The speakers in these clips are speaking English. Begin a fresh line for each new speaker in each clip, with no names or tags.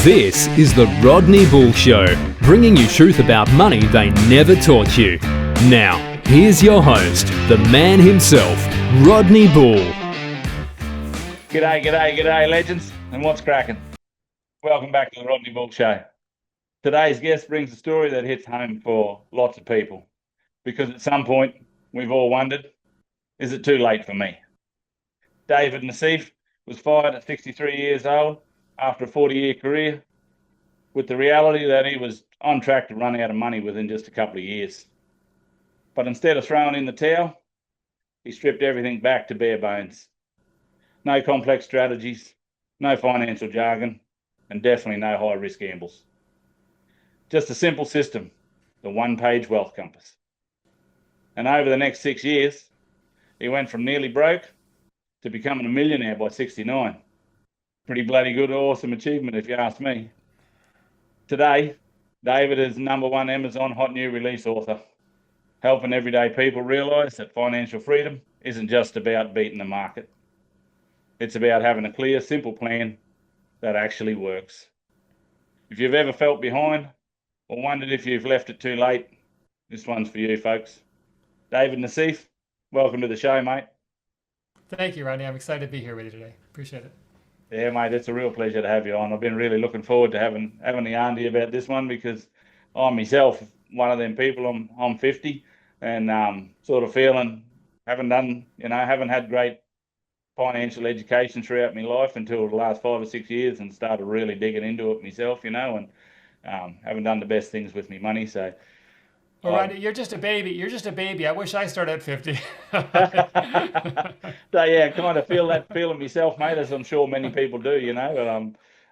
This is the Rodney Bull Show, bringing you truth about money they never taught you. Now, here's your host, the man himself, Rodney Bull.
G'day, legends, and what's cracking? Welcome back to the Rodney Bull Show. Today's guest brings a story that hits home for lots of people, because at some point, we've all wondered, is it too late for me? David Nassief was fired at 63 years old after a 40-year career, with the reality that he was on track to run out of money within just a couple of years. But instead of throwing in the towel, he stripped everything back to bare bones. No complex strategies, no financial jargon, and definitely no high-risk gambles. Just a simple system, the one-page wealth compass. And over the next 6 years, he went from nearly broke to becoming a millionaire by 69. Pretty bloody good, awesome achievement if you ask me. Today, David is #1 Amazon hot new release author, helping everyday people realise that financial freedom isn't just about beating the market. It's about having a clear, simple plan that actually works. If you've ever felt behind or wondered if you've left it too late, this one's for you, folks. David Nassief, welcome to the show, mate.
Thank you, Rodney. I'm excited to be here with you today. Appreciate it.
Yeah, mate, it's a real pleasure to have you on. I've been really looking forward to having the yarn to you about this one, because I'm myself one of them people. I'm 50 and sort of feeling haven't had great financial education throughout my life until the last 5 or 6 years, and started really digging into it myself, and haven't done the best things with my money. So,
well, Rodney, you're just a baby. You're just a baby. I wish I started at 50.
So yeah, kind of feel that feeling myself, mate, as I'm sure many people do,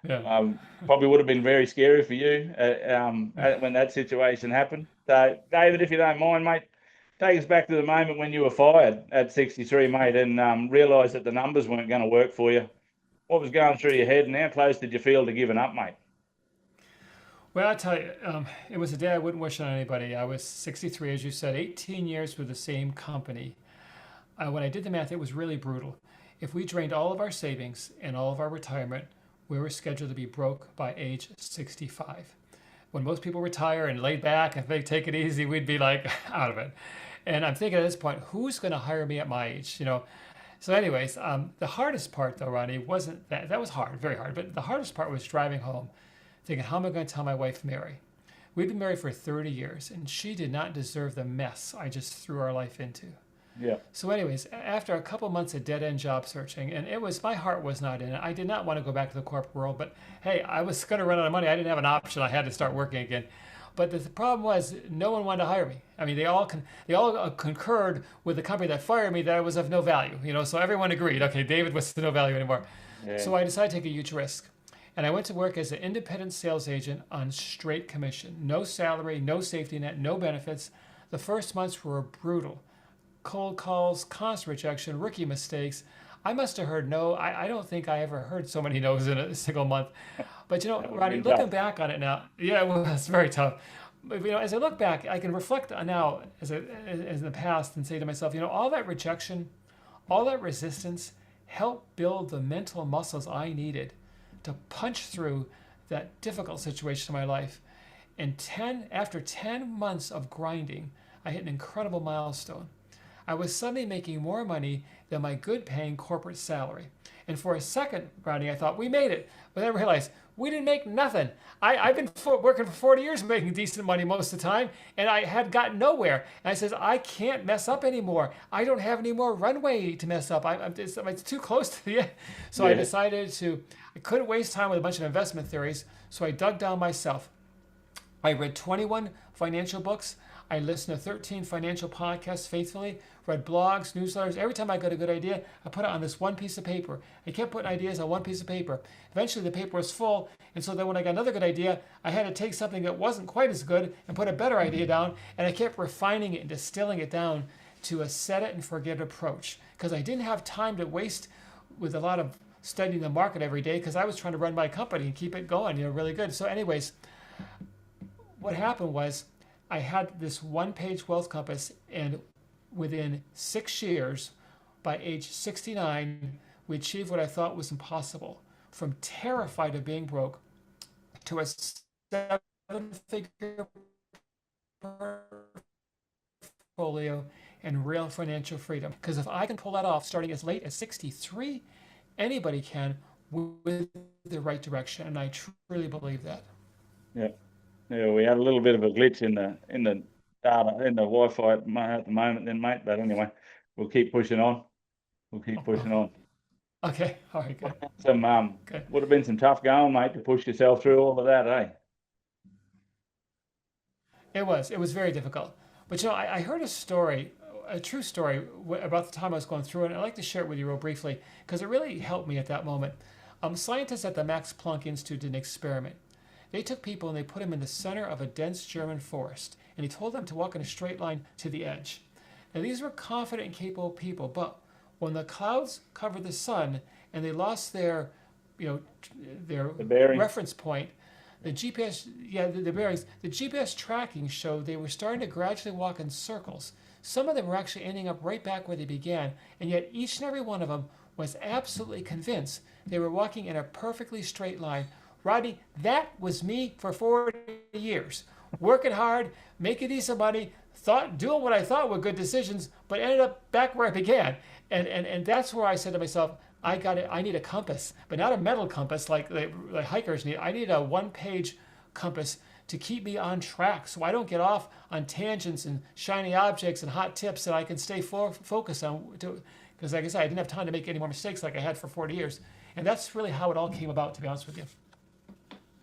But probably would have been very scary for you when that situation happened. So, David, if you don't mind, mate, take us back to the moment when you were fired at 63, mate, and realised that the numbers weren't going to work for you. What was going through your head, and how close did you feel to giving up, mate?
Well, I'll tell you, it was a day I wouldn't wish on anybody. I was 63, as you said, 18 years with the same company. When I did the math, it was really brutal. If we drained all of our savings and all of our retirement, we were scheduled to be broke by age 65. When most people retire and lay back and they take it easy, we'd be like out of it. And I'm thinking at this point, who's going to hire me at my age? So anyways, the hardest part though, Ronnie, wasn't that. That was hard, very hard. But the hardest part was driving home, thinking, how am I going to tell my wife, Mary? We'd been married for 30 years, and she did not deserve the mess I just threw our life into.
Yeah.
So anyways, after a couple months of dead-end job searching, and my heart was not in it. I did not want to go back to the corporate world, but hey, I was going to run out of money. I didn't have an option. I had to start working again. But the problem was, no one wanted to hire me. I mean, they all concurred with the company that fired me that I was of no value. So everyone agreed. Okay, David was no value anymore. Yeah. So I decided to take a huge risk. And I went to work as an independent sales agent on straight commission. No salary, no safety net, no benefits. The first months were brutal. Cold calls, constant rejection, rookie mistakes. I must have heard no. I don't think I ever heard so many no's in a single month. But Rodney, looking back on it now, yeah, well, it's very tough. But as I look back, I can reflect on now as in the past and say to myself, all that rejection, all that resistance helped build the mental muscles I needed to punch through that difficult situation in my life. And after 10 months of grinding, I hit an incredible milestone. I was suddenly making more money than my good-paying corporate salary. And for a second, Rodney, I thought, we made it. But then I realized, we didn't make nothing. I've been working for 40 years making decent money most of the time, and I had gotten nowhere. And I said, I can't mess up anymore. I don't have any more runway to mess up. It's too close to the end. So yeah. I decided I couldn't waste time with a bunch of investment theories, so I dug down myself. I read 21 financial books. I listened to 13 financial podcasts faithfully, read blogs, newsletters. Every time I got a good idea, I put it on this one piece of paper. I kept putting ideas on one piece of paper. Eventually, the paper was full, and so then when I got another good idea, I had to take something that wasn't quite as good and put a better idea down, and I kept refining it and distilling it down to a set-it-and-forget approach, because I didn't have time to waste with a lot of studying the market every day, because I was trying to run my company and keep it going, really good. So anyways, what happened was, I had this one-page wealth compass, and within 6 years, by age 69, we achieved what I thought was impossible. From terrified of being broke to a 7-figure portfolio and real financial freedom. Because if I can pull that off starting as late as 63, anybody can with the right direction. And I truly believe that.
Yeah. Yeah, we had a little bit of a glitch in the data, in the Wi-Fi at the moment then, mate. But anyway, we'll keep pushing on. We'll keep pushing on.
Okay. All right, good.
Good. Would have been some tough going, mate, to push yourself through all of that, eh?
It was very difficult. But I heard a story, a true story about the time I was going through it. And I'd like to share it with you real briefly because it really helped me at that moment. Scientists at the Max Planck Institute did an experiment. They took people and they put them in the center of a dense German forest, and he told them to walk in a straight line to the edge. Now these were confident and capable people, but when the clouds covered the sun and they lost their reference point, the GPS, the bearings, the GPS tracking showed they were starting to gradually walk in circles. Some of them were actually ending up right back where they began, and yet each and every one of them was absolutely convinced they were walking in a perfectly straight line. Rodney, that was me for 40 years. Working hard, making decent money, doing what I thought were good decisions, but ended up back where I began. And that's where I said to myself, I need a compass, but not a metal compass like hikers need. I need a one-page compass to keep me on track so I don't get off on tangents and shiny objects and hot tips that I can stay focused on. Because like I said, I didn't have time to make any more mistakes like I had for 40 years. And that's really how it all came about, to be honest with you.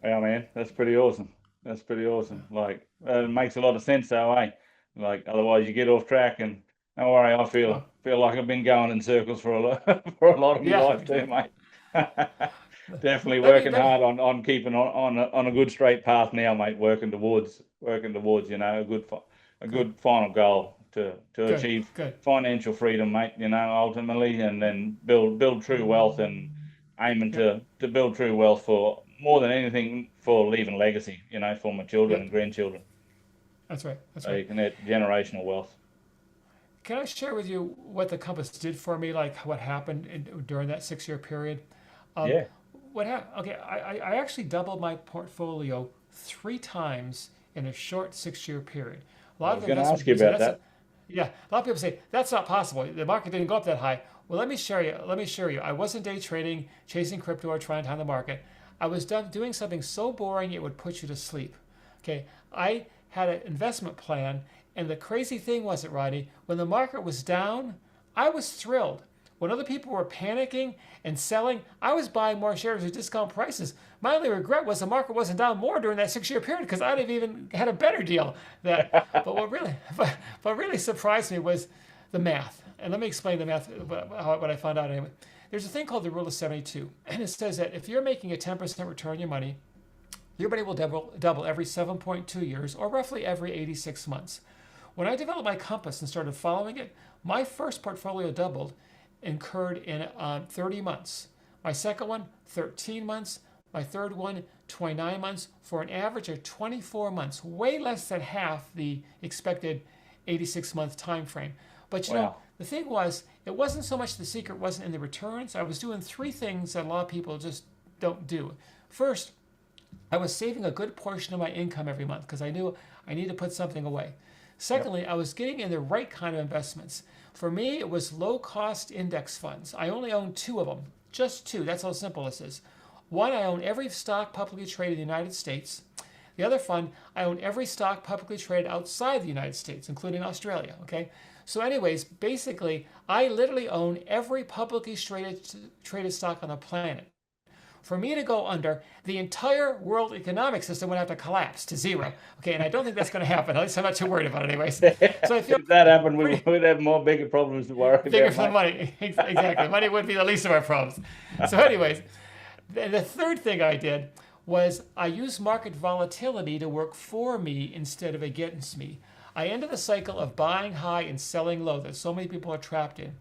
Yeah, man, that's pretty awesome. That's pretty awesome. Like, it makes a lot of sense though, eh? Like, otherwise you get off track, and don't worry, I feel like I've been going in circles for a lot of my life too, mate. Definitely working hard on keeping on a good straight path now, mate. Working towards a good final goal to achieve financial freedom, mate. Ultimately, and then build true wealth, and aiming to build true wealth for more than anything for leaving legacy. For my children and grandchildren.
That's right.
So you can get generational wealth.
Can I share with you what the compass did for me, like what happened during that 6-year period?
Yeah.
What happened? Okay, I actually doubled my portfolio 3 times in a short 6-year period.
I was going to ask you about that.
Yeah, a lot of people say that's not possible. The market didn't go up that high. Well, let me share you. I wasn't day trading, chasing crypto, or trying to time the market. I was doing something so boring it would put you to sleep. Okay, I had an investment plan, and the crazy thing was, Rodney, when the market was down, I was thrilled. When other people were panicking and selling, I was buying more shares at discount prices. My only regret was the market wasn't down more during that 6-year period because I'd have even had a better deal. But what really surprised me was the math. And let me explain the math, what I found out anyway. There's a thing called the rule of 72. And it says that if you're making a 10% return on your money will double every 7.2 years, or roughly every 86 months. When I developed my compass and started following it, my first portfolio doubled, incurred in 30 months. My second one, 13 months. My third one, 29 months, for an average of 24 months, way less than half the expected 86-month time frame. But the thing was, it wasn't so much the secret wasn't in the returns. I was doing 3 things that a lot of people just don't do. First, I was saving a good portion of my income every month because I knew I needed to put something away. Secondly, I was getting in the right kind of investments. For me, it was low-cost index funds. I only own 2 of them, just 2. That's how simple this is. One, I own every stock publicly traded in the United States. The other fund, I own every stock publicly traded outside the United States, including Australia. Okay. So anyways, basically, I literally own every publicly traded stock on the planet. For me to go under, the entire world economic system would have to collapse to zero. Okay, and I don't think that's going to happen. At least I'm not too worried about it anyways. So I feel
if that happened, we'd have more bigger problems to worry about.
Bigger for the money. Exactly. Money would be the least of our problems. So anyways, the third thing I did was I used market volatility to work for me instead of against me. I ended the cycle of buying high and selling low that so many people are trapped in.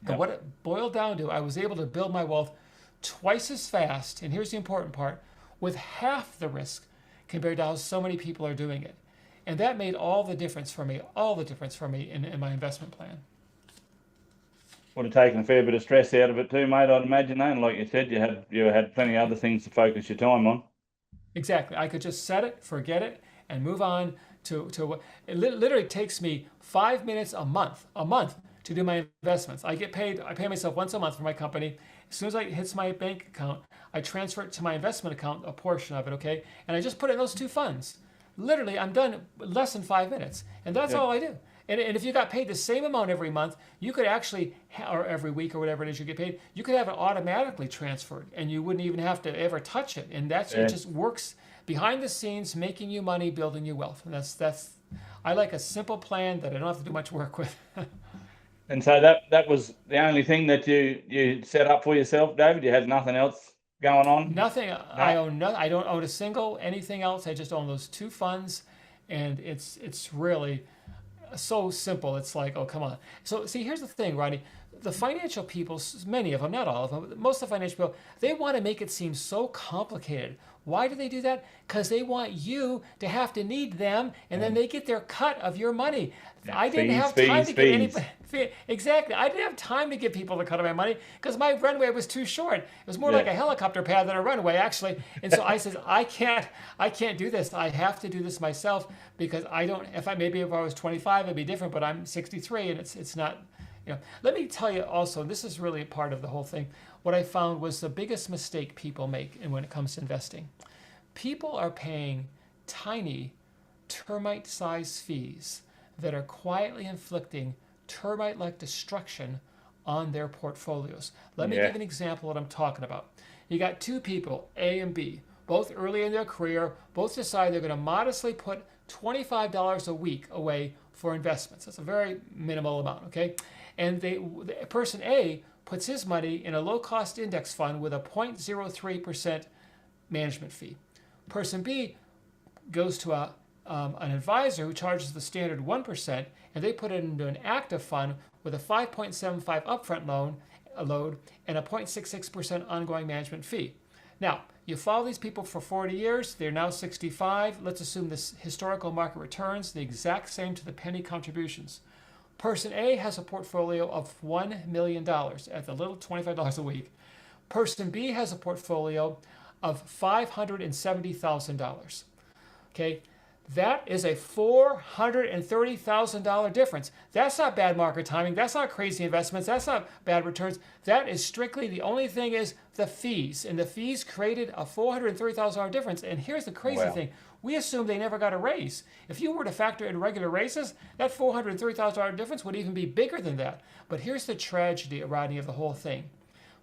And what it boiled down to, I was able to build my wealth twice as fast, and here's the important part, with half the risk compared to how so many people are doing it. And that made all the difference for me in my investment plan.
Would have taken a fair bit of stress out of it too, mate, I'd imagine. And like you said, you had plenty of other things to focus your time on.
Exactly. I could just set it, forget it, and move on to what it literally takes me 5 minutes a month to do my investments. I get paid, I pay myself once a month for my company. As soon as it hits my bank account, I transfer it to my investment account, a portion of it, okay? And I just put it in those two funds. Literally, I'm done less than 5 minutes. And that's
Yeah.
all I do. And if you got paid the same amount every month, you could actually, or every week or whatever it is you get paid, you could have it automatically transferred and you wouldn't even have to ever touch it. And it
Yeah.
just works behind the scenes, making you money, building you wealth. And I like a simple plan that I don't have to do much work with.
And so that was the only thing that you set up for yourself, David. You had nothing else going on.
Nothing.
No.
I don't own a single anything else. I just own those two funds, and it's really so simple. It's like, oh, come on. So see, here's the thing, Rodney. The financial people, many of them, not all of them, most of the financial people, they want to make it seem so complicated. Why do they do that? Because they want you to have to need them, and then they get their cut of your money.
Yeah.
I didn't
Fees,
have time
fees,
to get
fees.
anybody. Exactly. I didn't have time to give people the cut of my money because my runway was too short. It was more like
Yeah.
a helicopter pad than a runway, actually. And so I said, I can't do this. I have to do this myself because I don't. Maybe if I was 25, it'd be different. But I'm 63, and it's not. Let me tell you also. This is really part of the whole thing. What I found was the biggest mistake people make, and when it comes to investing, people are paying tiny termite-sized fees that are quietly inflicting termite-like destruction on their portfolios. Let me
Yeah.
give an example of what I'm talking about. You got two people, A and B, both early in their career, both decide they're going to modestly put $25 a week away for investments. That's a very minimal amount, okay? And person A puts his money in a low-cost index fund with a 0.03% management fee. Person B goes to an advisor who charges the standard 1%, and they put it into an active fund with a 5.75 upfront load and a 0.66% ongoing management fee. Now, you follow these people for 40 years, they're now 65. Let's assume this historical market returns, the exact same to the penny contributions. Person A has a portfolio of $1 million at the little $25 a week. Person B has a portfolio of $570,000. Okay, that is a $430,000 difference. That's not bad market timing. That's not crazy investments. That's not bad returns. That is strictly the only thing is the fees. And the fees created a $430,000 difference. And here's the crazy
Wow.
thing. We assume they never got a raise. If you were to factor in regular raises, that $430,000 difference would even be bigger than that. But here's the tragedy, Rodney, of the whole thing.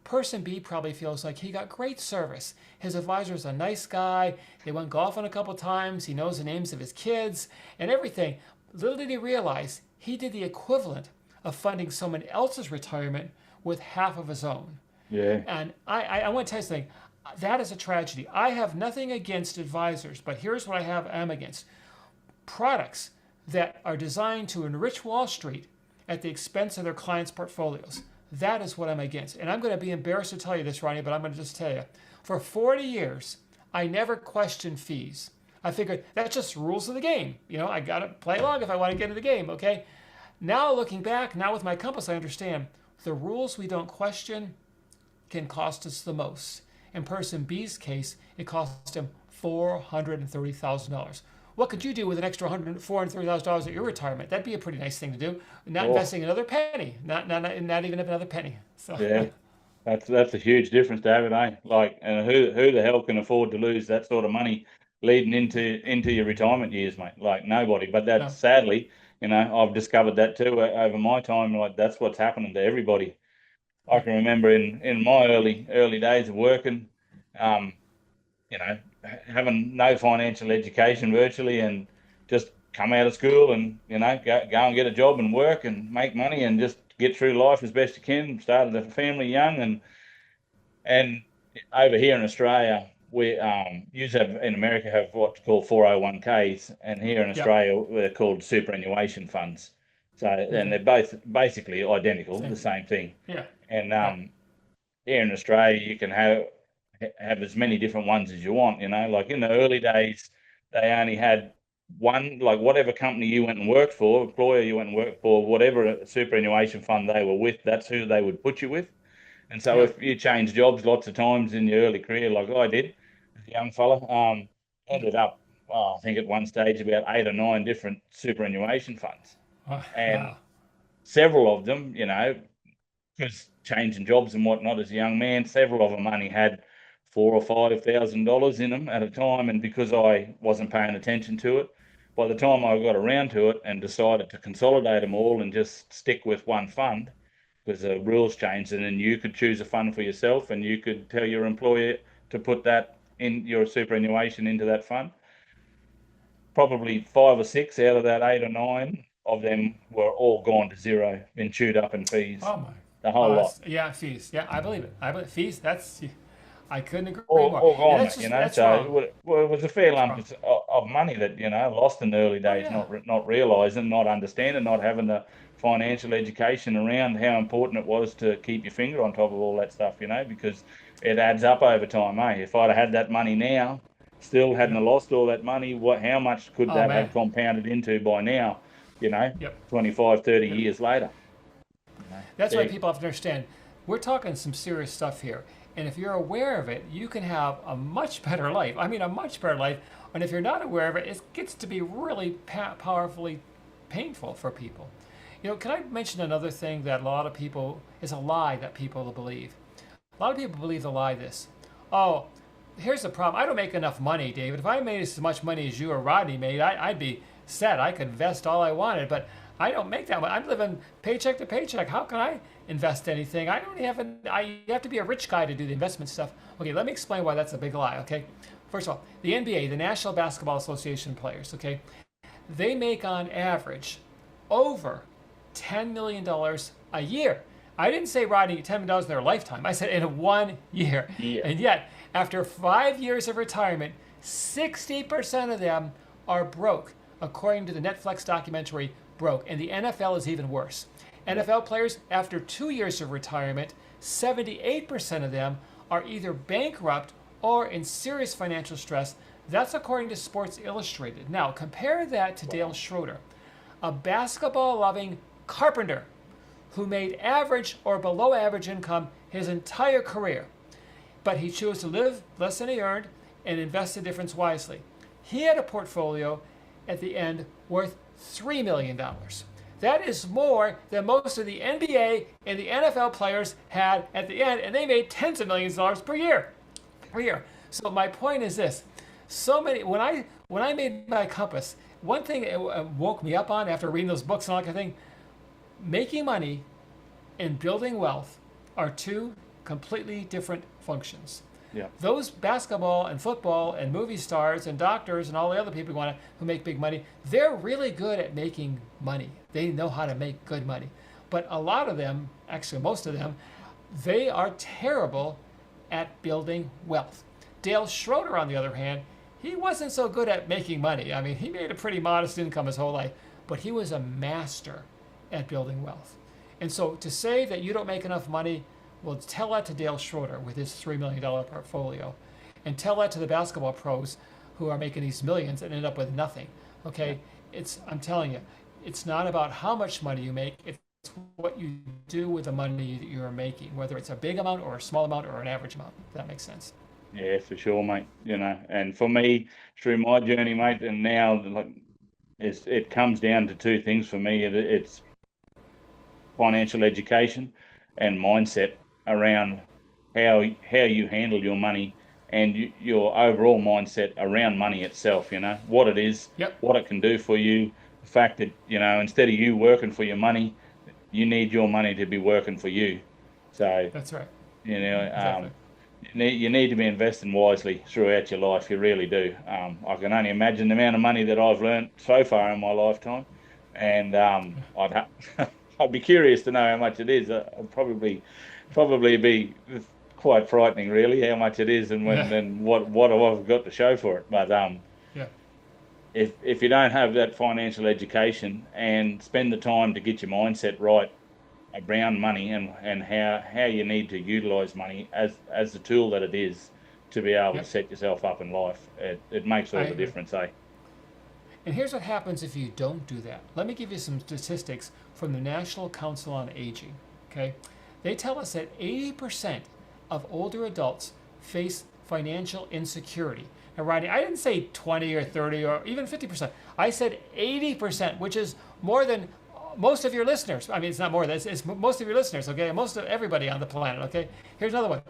Person B probably feels like he got great service. His advisor's a nice guy. They went golfing a couple times. He knows the names of his kids and everything. Little did he realize he did the equivalent of funding someone else's retirement with half of his own.
Yeah.
And I want to tell you something. That is a tragedy. I have nothing against advisors, but here's what I am against. Products that are designed to enrich Wall Street at the expense of their clients' portfolios. That is what I'm against. And I'm going to be embarrassed to tell you this, Ronnie, but I'm going to just tell you. For 40 years, I never questioned fees. I figured that's just rules of the game. I got to play along if I want to get into the game, okay? Now looking back, now with my compass, I understand the rules we don't question can cost us the most. In person B's case, it cost him $430,000. What could you do with an extra $430,000 at your retirement? That'd be a pretty nice thing to do. Not investing another penny, not even another penny. So
Yeah. That's a huge difference, David. Like, and who the hell can afford to lose that sort of money leading into your retirement years, mate? Like nobody. But that
no,
sadly, I've discovered that too over my time. Like that's what's happening to everybody. I can remember in my early days of working, um, having no financial education virtually, and just come out of school and go and get a job and work and make money and just get through life as best you can. Started a family young, and over here in Australia, we in America have what's called 401ks, and here in
yep,
Australia they're called superannuation funds. So, and
okay,
they're both basically identical, the
same,
same thing.
yeah,
And
yeah,
here in Australia, you can have as many different ones as you want. Like in the early days, they only had one, like whatever company you went and worked for, employer you went and worked for, whatever superannuation fund they were with, that's who they would put you with. And so
yeah,
if you change jobs lots of times in your early career, like I did as a young fella, ended up, I think at one stage, about 8 or 9 different superannuation funds. And
Wow.
several of them, because changing jobs and whatnot as a young man, several of them only had $4,000 or $5,000 in them at a time. And because I wasn't paying attention to it, by the time I got around to it and decided to consolidate them all and just stick with one fund, because the rules changed, and then you could choose a fund for yourself and you could tell your employer to put that in your superannuation into that fund. Probably 5 or 6 out of that 8 or 9 of them were all gone to zero, been chewed up in fees,
Oh my.
the whole lot.
Yeah, fees. Yeah, I believe it. I believe fees. I couldn't agree more.
All
And
gone,
that's
mate,
just that's
So
wrong.
it was a fair
That's
lump
wrong.
of money that, lost in the early
Oh
days,
yeah.
not realising, not understanding, not having the financial education around how important it was to keep your finger on top of all that stuff, because it adds up over time, eh? If I'd have had that money now, still hadn't
Yep.
have lost all that money, how much could
Oh
that
man.
have compounded into by now,
Yep.
25, 30
Yep.
years later?
That's why
Big.
people have to understand. We're talking some serious stuff here, and if you're aware of it, you can have a much better life. I mean, a much better life. And if you're not aware of it, it gets to be really powerfully painful for people. Can I mention another thing that a lot of people is a lie that people believe? A lot of people believe the lie this. Oh, here's the problem. I don't make enough money, David. If I made as much money as you or Rodney made, I'd be set. I could invest all I wanted, but I don't make that much. I'm living paycheck to paycheck. How can I invest anything? I don't have you have to be a rich guy to do the investment stuff. Okay, let me explain why that's a big lie, okay? First of all, the NBA, the National Basketball Association players, okay, they make on average over $10 million a year. I didn't say, Rodney, $10 million in their lifetime. I said in 1 year.
Yeah.
And yet, after 5 years of retirement, 60% of them are broke, according to the Netflix documentary Broke. And the NFL is even worse. NFL players, after 2 years of retirement, 78% of them are either bankrupt or in serious financial stress. That's according to Sports Illustrated. Now, compare that to Dale Schroeder, a basketball-loving carpenter who made average or below average income his entire career. But he chose to live less than he earned and invest the difference wisely. He had a portfolio at the end worth $3 million. That is more than most of the NBA and the NFL players had at the end, and they made tens of millions of dollars per year. So my point is this: so many when I made my compass, one thing it woke me up on after reading those books and all that kind of thing, making money and building wealth are two completely different functions.
Yeah.
Those basketball and football and movie stars and doctors and all the other people who make big money, they're really good at making money. They know how to make good money. But a lot of them, actually most of them, they are terrible at building wealth. Dale Schroeder, on the other hand, he wasn't so good at making money. I mean, he made a pretty modest income his whole life, but he was a master at building wealth. And so to say that you don't make enough money, well, tell that to Dale Schroeder with his $3 million portfolio. And tell that to the basketball pros who are making these millions and end up with nothing. Okay? I'm telling you, it's not about how much money you make, it's what you do with the money that you're making, whether it's a big amount or a small amount or an average amount, if that makes sense.
Yeah, for sure, mate. And for me, through my journey, mate, and now, it comes down to two things for me. It's financial education and mindset around how you handle your money and your overall mindset around money itself. What it is,
Yep.
what it can do for you. The fact that instead of you working for your money, you need your money to be working for you. So
That's right.
exactly.
Exactly.
You need to be investing wisely throughout your life. You really do. I can only imagine the amount of money that I've learned so far in my lifetime, and I'd be curious to know how much it is. I'd probably be quite frightening, really, how much it is and
Yeah.
what I've got to show for it. But
Yeah.
if you don't have that financial education and spend the time to get your mindset right around money and how you need to utilize money as the tool that it is to be able to
Yep.
set yourself up in life, it makes all
I
the
agree.
difference, eh?
And here's what happens if you don't do that. Let me give you some statistics from the National Council on Aging. Okay, they tell us that 80% of older adults face financial insecurity. And Rodney, I didn't say 20 or 30 or even 50%. I said 80%, which is more than most of your listeners. I mean, it's not more than it's most of your listeners, okay? Most of everybody on the planet, okay? Here's another one.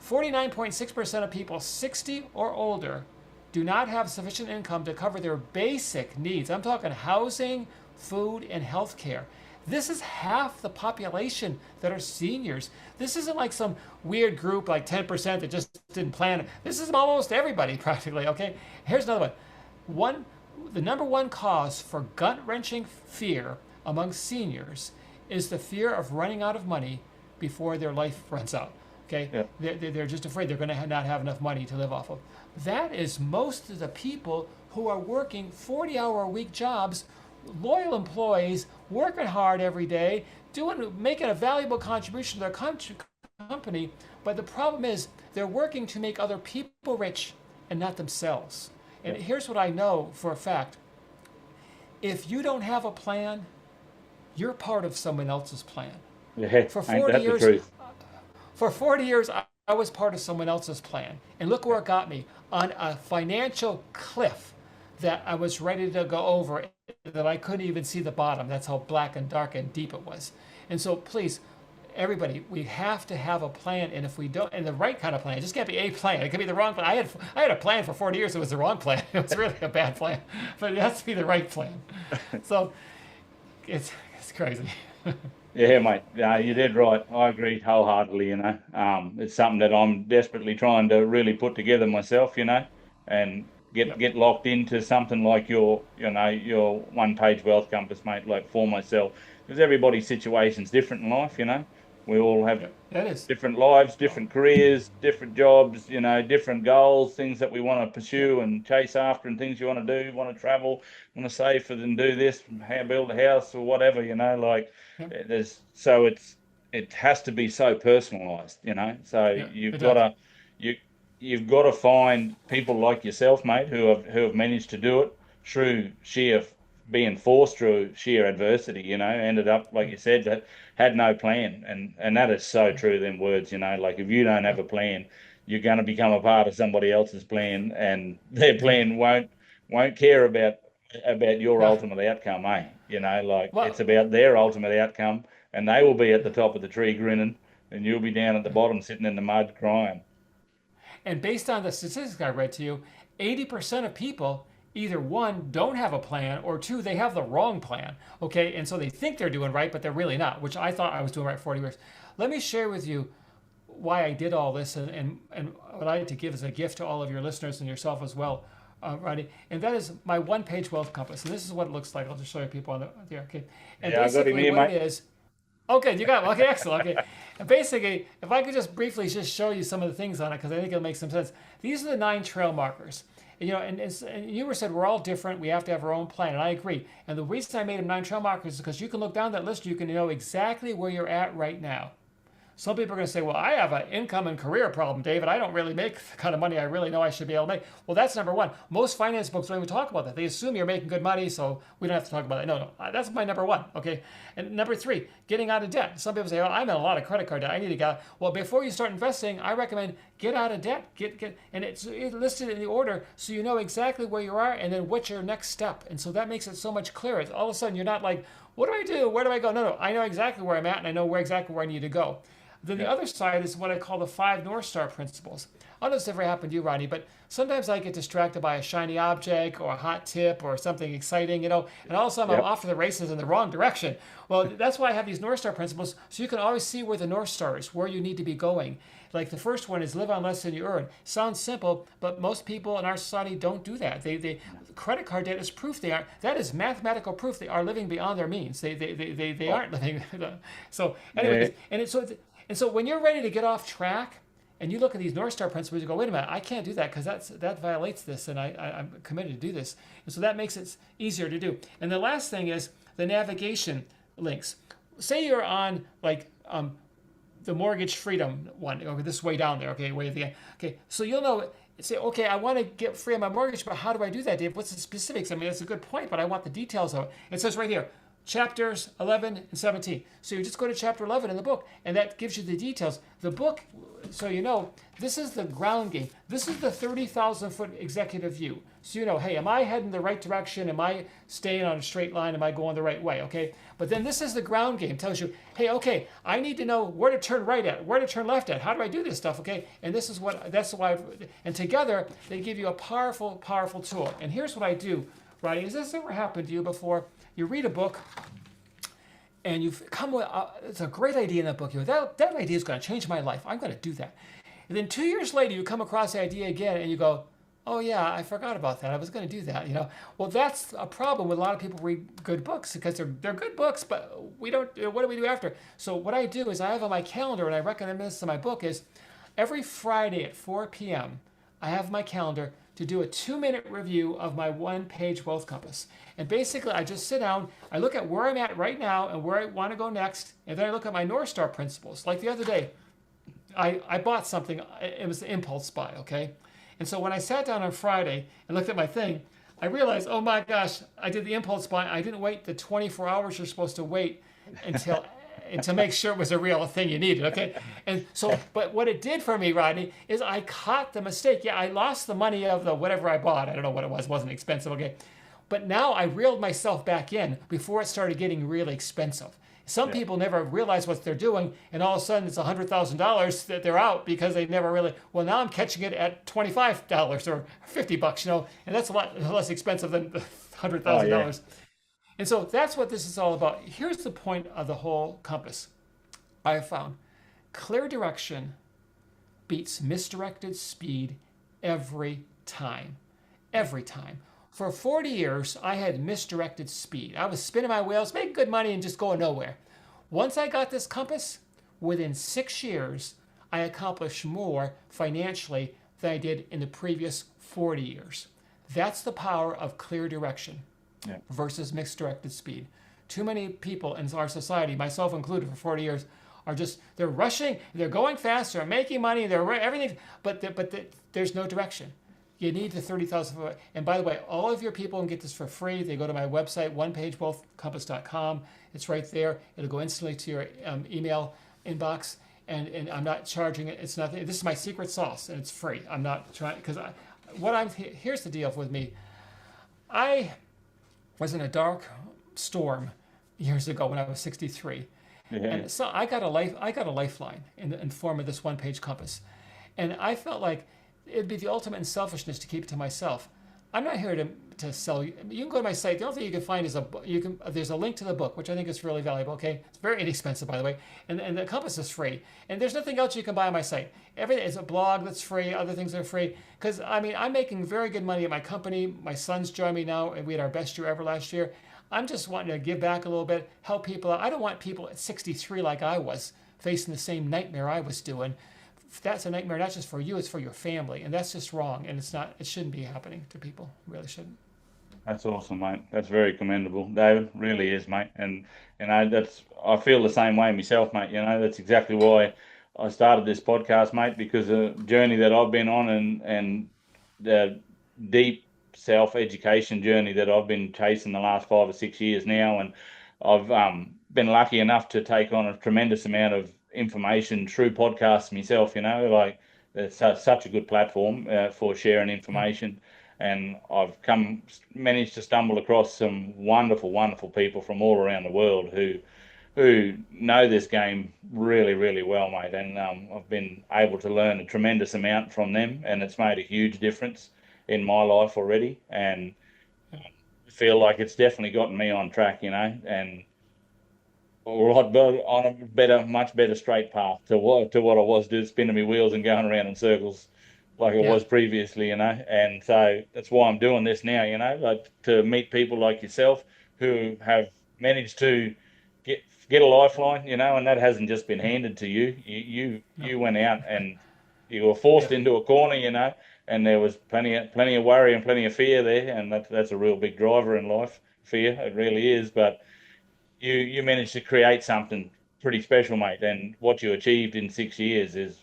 49.6% of people 60 or older do not have sufficient income to cover their basic needs. I'm talking housing, food, and health care. This is half the population that are seniors. This isn't like some weird group like 10% that just didn't plan. This is almost everybody practically, okay? Here's another one. The number one cause for gut-wrenching fear among seniors is the fear of running out of money before their life runs out, okay? Yeah. They're just afraid they're going to not have enough money to live off of. That is most of the people who are working 40-hour-a-week jobs, loyal employees, working hard every day, making a valuable contribution to their company. But the problem is they're working to make other people rich and not themselves. And here's what I know for a fact. If you don't have a plan, you're part of someone else's plan.
Yeah,
for 40 years, the truth. For 40 years, I was part of someone else's plan. And look where it got me, on a financial cliff that I was ready to go over, that I couldn't even see the bottom. That's how black and dark and deep it was. And so please, everybody, we have to have a plan. And if we don't, and the right kind of plan, it just can't be a plan. It could be the wrong plan. I had a plan for 40 years. It was the wrong plan. It was really a bad plan, but it has to be the right plan. So it's crazy.
Yeah, mate. You did right. I agree wholeheartedly. It's something that I'm desperately trying to really put together myself. And get locked into something like your one-page wealth compass, mate. Like for myself, because everybody's situation's different in life. We all have different lives, different careers, different jobs. Different goals, things that we want to pursue and chase after, and things you want to do, want to travel, want to save for, and do this, build a house or whatever. It has to be so personalised. So you've got to find people like yourself, mate, who have managed to do it through being forced through sheer adversity. Ended up, like you said, that had no plan, and that is so true. Them words, like if you don't have a plan, you're going to become a part of somebody else's plan, and their plan won't care about your ultimate outcome, eh? It's about their ultimate outcome, and they will be at the top of the tree grinning, and you'll be down at the bottom sitting in the mud crying.
And based on the statistics I read to you, 80% of people either one, don't have a plan, or two, they have the wrong plan. Okay, and so they think they're doing right, but they're really not, which I thought I was doing right 40 years. Let me share with you why I did all this and what I had to give as a gift to all of your listeners and yourself as well, Rodney. And that is my one-page wealth compass. And this is what it looks like. I'll just show you people on there. Okay. And basically what it is. Okay, you got it. Okay, excellent. Okay. And basically, if I could just briefly just show you some of the things on it, because I think it'll make some sense. These are the 9 trail markers. And you were said we're all different. We have to have our own plan, and I agree. And the reason I made them 9 trail markers is because you can look down that list. You can know exactly where you're at right now. Some people are going to say, well, I have an income and career problem, David. I don't really make the kind of money I really know I should be able to make. Well, that's number one. Most finance books don't even talk about that. They assume you're making good money, so we don't have to talk about that. No, that's my number one, okay? And number 3, getting out of debt. Some people say, oh, I'm in a lot of credit card debt. I need to get out. Well, before you start investing, I recommend get out of debt. And it's listed in the order so you know exactly where you are and then what's your next step. And so that makes it so much clearer. All of a sudden, you're not like, what do I do? Where do I go? No, I know exactly where I'm at, and I know exactly where I need to go. Then the other side is what I call the 5 North Star principles. I don't know if this ever happened to you, Rodney, but sometimes I get distracted by a shiny object or a hot tip or something exciting, and all of a sudden I'm off to the races in the wrong direction. Well, that's why I have these North Star principles, so you can always see where the North Star is, where you need to be going. Like the first one is live on less than you earn. Sounds simple, but most people in our society don't do that. Credit card debt is proof they are. That is mathematical proof they are living beyond their means. They aren't living. So anyway, and so when you're ready to get off track and you look at these North Star principles, you go, wait a minute, I can't do that because that violates this, and I'm committed to do this. And so that makes it easier to do. And the last thing is the navigation links. Say you're on like the mortgage freedom one, okay, this way down there, okay, way at the end. Okay, so you'll know, say, okay, I want to get free of my mortgage, but how do I do that, Dave? What's the specifics? I mean, that's a good point, but I want the details of it. It says right here, chapters 11 and 17. So you just go to chapter 11 in the book, and that gives you the details. The book, so you know, this is the ground game. This is the 30,000-foot executive view. So you know, hey, am I heading the right direction? Am I staying on a straight line? Am I going the right way? Okay. But then this is the ground game. It tells you, hey, okay, I need to know where to turn right at, where to turn left at. How do I do this stuff? Okay. And this is that's why, and together they give you a powerful, powerful tool. And here's what I do, Rodney. Has this ever happened to you before? You read a book, and you've come with it's a great idea in that book. You go, that idea is going to change my life. I'm going to do that. And then 2 years later, you come across the idea again, and you go, oh yeah, I forgot about that. I was going to do that. You know, well, that's a problem with a lot of people read good books because they're good books, but we don't. What do we do after? So what I do is I have on my calendar, and I recommend this in my book is every Friday at 4 p.m. I have my calendar to do a 2-minute review of my one-page wealth compass. And basically, I just sit down, I look at where I'm at right now and where I want to go next, and then I look at my North Star principles. Like the other day, I bought something, it was an impulse buy, okay? And so when I sat down on Friday and looked at my thing, I realized, oh my gosh, I did the impulse buy. I didn't wait the 24 hours you're supposed to wait until and to make sure it was a real thing you needed, okay? And so, but what it did for me, Rodney, is I caught the mistake. Yeah, I lost the money of the whatever I bought. I don't know what it was. It wasn't expensive, okay? But now I reeled myself back in before it started getting really expensive. Some people never realize what they're doing, and all of a sudden it's $100,000 that they're out because they never really. Well, now I'm catching it at $25 or $50, you know, and that's a lot less expensive than $100,000. And so that's what this is all about. Here's the point of the whole compass. I have found clear direction beats misdirected speed every time. Every time. For 40 years, I had misdirected speed. I was spinning my wheels, making good money, and just going nowhere. Once I got this compass, within 6 years, I accomplished more financially than I did in the previous 40 years. That's the power of clear direction versus misdirected speed. Too many people in our society, myself included for 40 years, are just, they're rushing, they're going fast, they're making money, they're everything, but there's no direction. You need the 30,000 foot. And by the way, all of your people can get this for free. They go to my website, onepagewealthcompass.com. It's right there. It'll go instantly to your email inbox. And I'm not charging it. It's nothing. This is my secret sauce, and it's free. I'm not trying, because here's the deal with me. I was in a dark storm years ago when I was 63. And so I got a lifeline in the form of this one-page compass. And I felt like it'd be the ultimate in selfishness to keep it to myself. I'm not here to sell you. You can go to my site. The only thing you can find is there's a link to the book, which I think is really valuable. Okay, it's very inexpensive, by the way, and the compass is free. And there's nothing else you can buy on my site. Everything is a blog that's free. Other things are free. Because I mean, I'm making very good money at my company. My sons join me now, and we had our best year ever last year. I'm just wanting to give back a little bit, help people out. I don't want people at 63 like I was facing the same nightmare I was doing. That's a nightmare not just for you, it's for your family, and that's just wrong, and it shouldn't be happening to people. It really shouldn't.
That's awesome, mate. That's very commendable, David. Really is, mate. And I feel the same way myself, mate. You know, that's exactly why I started this podcast, mate, because the journey that I've been on and the deep self-education journey that I've been chasing the last 5 or 6 years now, and I've been lucky enough to take on a tremendous amount of information through podcasts myself. You know, like it's such a good platform for sharing information, and I've managed to stumble across some wonderful people from all around the world who know this game really, really well, mate. And I've been able to learn a tremendous amount from them, and it's made a huge difference in my life already, and I feel like it's definitely gotten me on track, you know, and on a much better straight path to what I was doing, spinning my wheels and going around in circles like I was previously, you know. And so that's why I'm doing this now, you know, like to meet people like yourself who have managed to get a lifeline, you know, and that hasn't just been handed to you. You went out and you were forced into a corner, you know, and there was plenty of worry and plenty of fear there, and that's a real big driver in life. Fear, it really is, but you managed to create something pretty special, mate. And what you achieved in 6 years is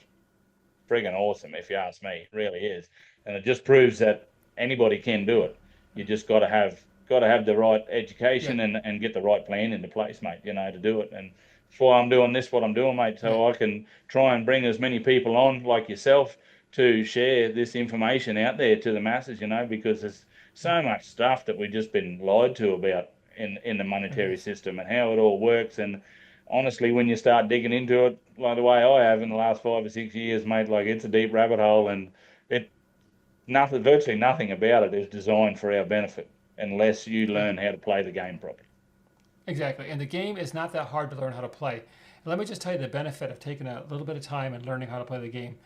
friggin' awesome, if you ask me. It really is. And it just proves that anybody can do it. You just got to have got to have the right education
Yeah.
and get the right plan into place, mate, to do it. And that's why I'm doing what I'm doing, mate, so
Right.
I can try and bring as many people on like yourself to share this information out there to the masses, because there's so much stuff that we've just been lied to about in the
It
monetary
is.
system and how it all works. And honestly, when you start digging into it, like the way I have in the last 5 or 6 years, mate, like it's a deep rabbit hole, and it virtually nothing about it is designed for our benefit unless you
Yeah.
learn how to play the game properly.
Exactly. And the game is not that hard to learn how to play. And let me just tell you the benefit of taking a little bit of time and learning how to play the game.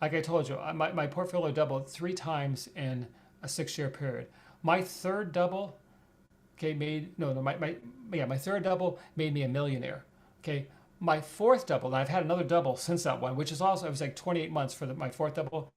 Like I told you, my portfolio doubled 3 times in a 6 year period. My third double, okay, made no no my third double made me a millionaire. Okay, my fourth double, and I've had another double since that one, which is also, it was like 28 months for my fourth double.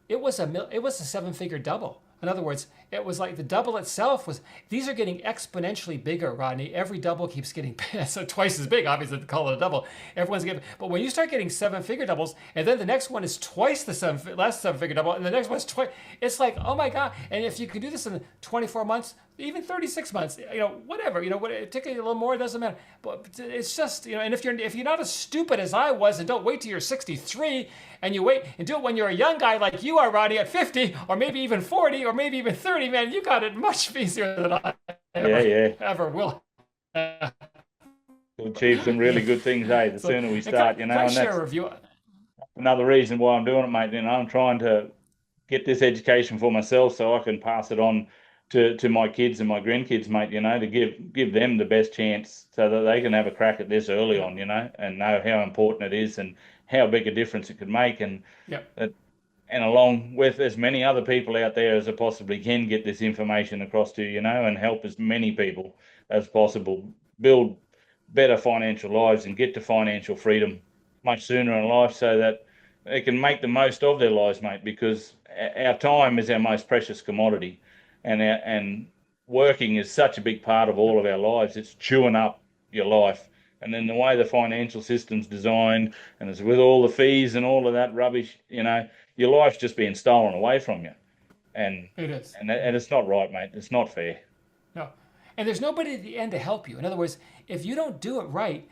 It was a 7 figure double. In other words, it was like the double itself was. These are getting exponentially bigger, Rodney. Every double keeps getting so twice as big. Obviously, to call it a double, everyone's getting. But when you start getting 7 figure doubles, and then the next one is twice the last 7 figure double, and the next one's twice, it's like, oh my god! And if you can do this in 24 months, even 36 months, whatever, it took you a little more, it doesn't matter. But it's just, and if you're not as stupid as I was, and don't wait till you're 63, and you wait and do it when you're a young guy like you are, Rodney, at 50, or maybe even 40, or maybe even 30, man, you got it much easier than I
Yeah, yeah.
ever will.
To achieve some really good things, the
So,
sooner we
and
start,
can I
and
share
that's
a review?
another reason why I'm doing it, mate. I'm trying to get this education for myself so I can pass it on to my kids and my grandkids, mate, to give them the best chance so that they can have a crack at this early
Yeah,
on, and know how important it is and how big a difference it could make. And
yeah,
that, and along with as many other people out there as I possibly can, get this information across to, and help as many people as possible build better financial lives and get to financial freedom much sooner in life so that they can make the most of their lives, mate, because our time is our most precious commodity, and working is such a big part of
yeah.
all of our lives. It's chewing up your life. And then the way the financial system's designed, and it's with all the fees and all of that rubbish, your life's just being stolen away from you, and
It is.
and it's not right, mate. It's not fair.
No. And there's nobody at the end to help you. In other words, if you don't do it right,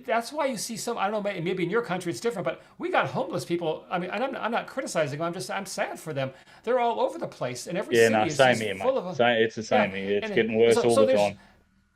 that's why you see some, I don't know, maybe in your country it's different, but we got homeless people. I mean, and I'm not criticizing them. I'm sad for them. They're all over the place, and every
Yeah,
city
no,
is
same
just
here, mate.
full of them.
It's the
Yeah.
same here. It's
And
getting worse
so,
all
so
the
there's,
time.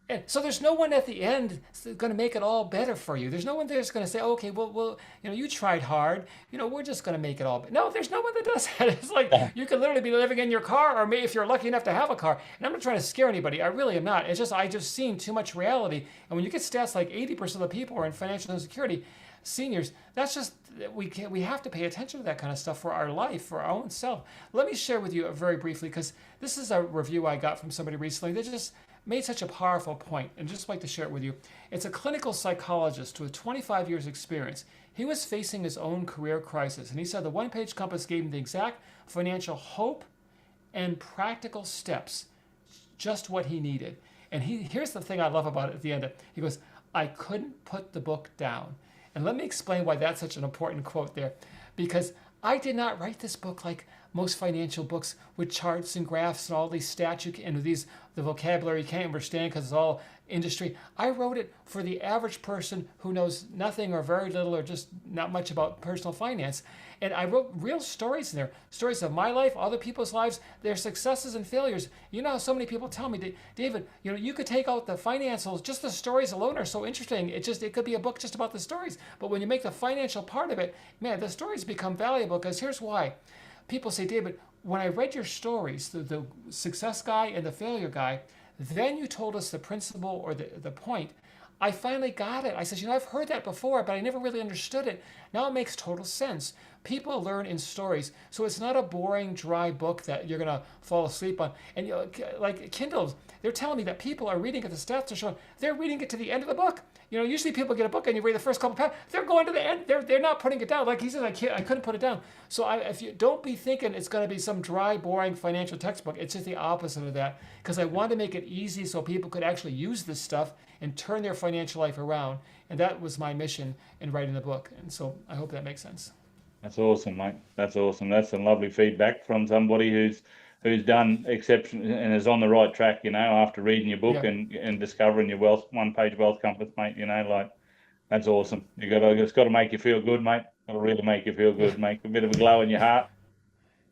and so there's no one at the end going to make it all better for you. There's no one there's going to say, okay, well, you tried hard. We're just going to make it all better. No, there's no one that does that. It's like you can literally be living in your car, or maybe if you're lucky enough to have a car. And I'm not trying to scare anybody. I really am not. It's just I just seen too much reality. And when you get stats like 80% of the people are in financial insecurity, seniors, that's just we have to pay attention to that kind of stuff for our life, for our own self. Let me share with you very briefly, because this is a review I got from somebody recently that just made such a powerful point, and just like to share it with you. It's a clinical psychologist with 25 years experience. He was facing his own career crisis, and he said the one-page compass gave him the exact financial hope and practical steps, just what he needed. And here's the thing I love about it at the end. He goes, I couldn't put the book down. And let me explain why that's such an important quote there. Because I did not write this book like most financial books with charts and graphs and all these stats and the vocabulary you can't understand because it's all industry. I wrote it for the average person who knows nothing or very little or just not much about personal finance. And I wrote real stories in there, stories of my life, other people's lives, their successes and failures. You know how so many people tell me, David, you could take out the financials, just the stories alone are so interesting. It could be a book just about the stories. But when you make the financial part of it, man, the stories become valuable, because here's why. People say, David, when I read your stories, the success guy and the failure guy, then you told us the principle or the point, I finally got it. I said, I've heard that before, but I never really understood it. Now it makes total sense. People learn in stories. So it's not a boring, dry book that you're going to fall asleep on. And like Kindles, they're telling me that people are reading it, the stats are showing, they're reading it to the end of the book. Usually people get a book and you read the first couple pages, they're going to the end. They're not putting it down. Like he said, I couldn't put it down. So if you don't be thinking it's going to be some dry, boring financial textbook, it's just the opposite of that. Because I want to make it easy so people could actually use this stuff and turn their financial life around. And that was my mission in writing the book. And so I hope that makes sense.
That's awesome, mate. That's awesome. That's some lovely feedback from somebody who's done exception and is on the right track, after reading your book
Yeah.
and discovering your one-page wealth compass, mate. Like that's awesome. It's got to make you feel good, mate. It'll really make you feel
Yeah.
good, make a bit of a glow in your heart.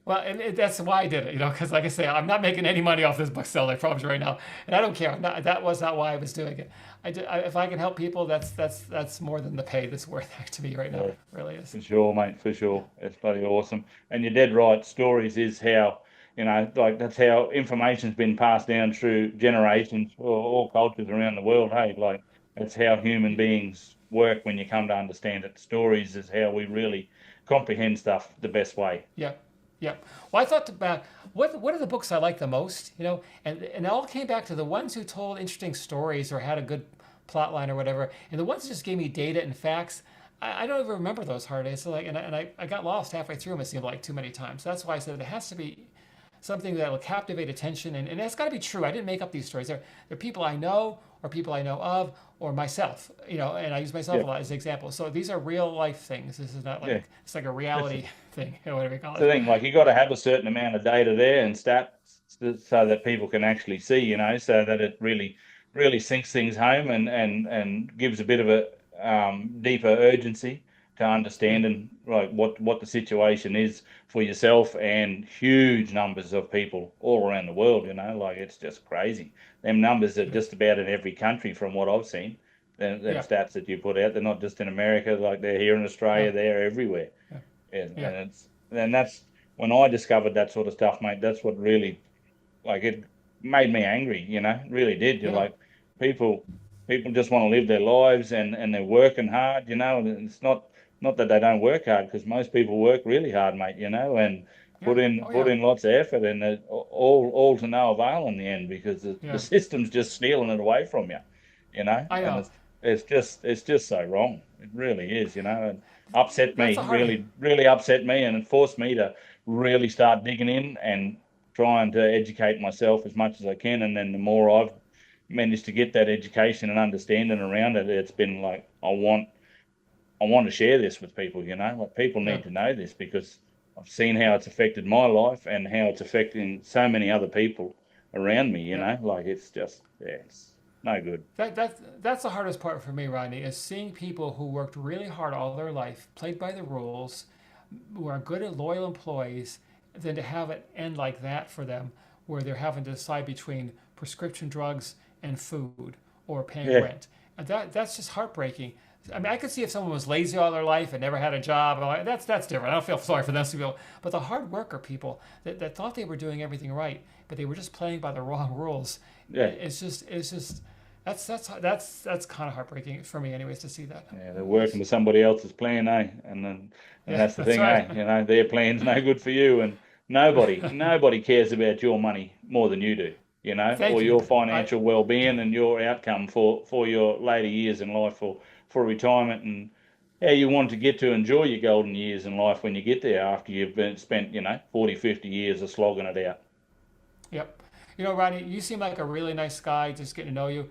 Well, and that's why I did it, because like I say, I'm not making any money off this book sale. I promise you right now, and I don't care. That was not why I was doing it. If I can help people, that's more than the pay that's worth it to me right now.
Yeah,
It really is.
for sure, mate, for sure. It's bloody awesome. And you're dead right. Stories is how, like that's how information's been passed down through generations or all cultures around the world. Hey, like that's how human beings work when you come to understand it. Stories is how we really comprehend stuff the best way.
Yeah, yeah. Well, I thought about what are the books I like the most, and it all came back to the ones who told interesting stories or had a good plot line or whatever, and the ones that just gave me data and facts. I don't even remember those hard days. So like, I got lost halfway through them. It seemed like too many times. That's why I said it has to be something that will captivate attention, and that's got to be true. I didn't make up these stories. They're people I know or people I know of or myself, and I use myself
Yeah,
a lot as an example. So these are real life things. This is not
yeah.
like it's like a reality thing, whatever you call
It's the
it.
thing, like you got to have a certain amount of data there and stats so that people can actually see, so that it really sinks things home and gives a bit of a deeper urgency to
Yeah,
understanding like what the situation is for yourself and huge numbers of people all around the world. Like it's just crazy. Them numbers are
yeah,
just about in every country from what I've seen. Them
yeah,
stats that you put out, they're not just in America, like they're here in
yeah,
Australia, they're everywhere.
yeah,
And
yeah,
that's when I discovered that sort of stuff, mate. That's what really like it made me angry. It really did. You're
yeah,
like people people just want to live their lives and they're working hard. And it's not that they don't work hard because most people work really hard, mate. And
yeah. Oh
put
yeah,
in lots of effort and all to no avail in the end because the
yeah.
system's just stealing it away from you.
I
And
know.
it's just so wrong. It really is. And upset
That's
me,
a hard.
really upset me, and it forced me to really start digging in and trying to educate myself as much as I can. And then the more I've managed to get that education and understanding around it, it's been like I want to share this with people. Like people
Yeah,
need to know this because I've seen how it's affected my life and how it's affecting so many other people around me.
yeah.
Like it's just it's no good.
That's the hardest part for me, Rodney, is seeing people who worked really hard all their life, played by the rules, who are good and loyal employees, than to have it end like that for them, where they're having to decide between prescription drugs and food or paying
Yeah,
rent. And that's just heartbreaking. I mean, I could see if someone was lazy all their life and never had a job. That's different. I don't feel sorry for those people. But the hard worker people that thought they were doing everything right, but they were just playing by the wrong rules.
yeah.
It's just that's kind of heartbreaking for me, anyways, to see that.
Yeah, they're working to somebody else's plan, eh? And
Yeah,
that's the
that's
thing,
right.
eh? Their plan's no good for you, and nobody cares about your money more than you do, or
Thank you.
your
I
financial well-being and your outcome for your later years in life for retirement and how you want to get to enjoy your golden years in life when you get there after you've spent 40, 50 years of slogging it out.
Yep. Rodney, you seem like a really nice guy, just getting to know you.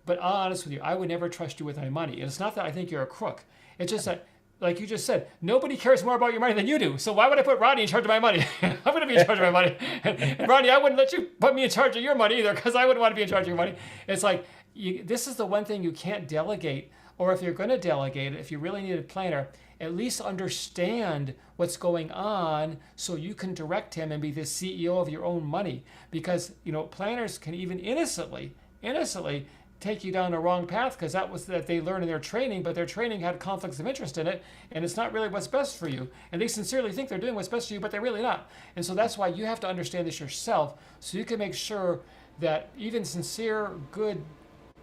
But I'll be honest with you, I would never trust you with my money. And it's not that I think you're a crook. It's just that, like you just said, nobody cares more about your money than you do. So why would I put Rodney in charge of my money? I'm going to be in charge of my money. And Rodney, I wouldn't let you put me in charge of your money either because I wouldn't want to be in charge of your money. It's like, this is the one thing you can't delegate. Or if you're going to delegate it, if you really need a planner, at least understand what's going on so you can direct him and be the CEO of your own money. Because, planners can even innocently take you down the wrong path because that was that they learned in their training, but their training had conflicts of interest in it, and it's not really what's best for you. And they sincerely think they're doing what's best for you, but they're really not. And so that's why you have to understand this yourself so you can make sure that even sincere, good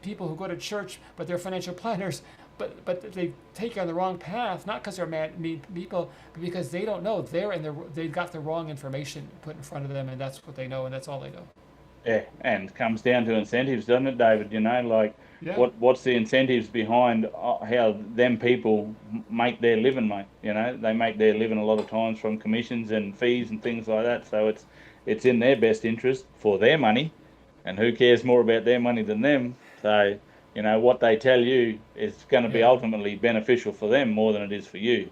people who go to church, but they're financial planners, but they take you on the wrong path, not because they're mean people, but because they don't know. They've got the wrong information put in front of them, and that's what they know, and that's all they know.
Yeah, and it comes down to incentives, doesn't it, David? Like
Yeah,
what's the incentives behind how them people make their living, mate? They make their living a lot of times from commissions and fees and things like that. So it's in their best interest for their money, and who cares more about their money than them? So what they tell you is going to be
yeah.
ultimately beneficial for them more than it is for you.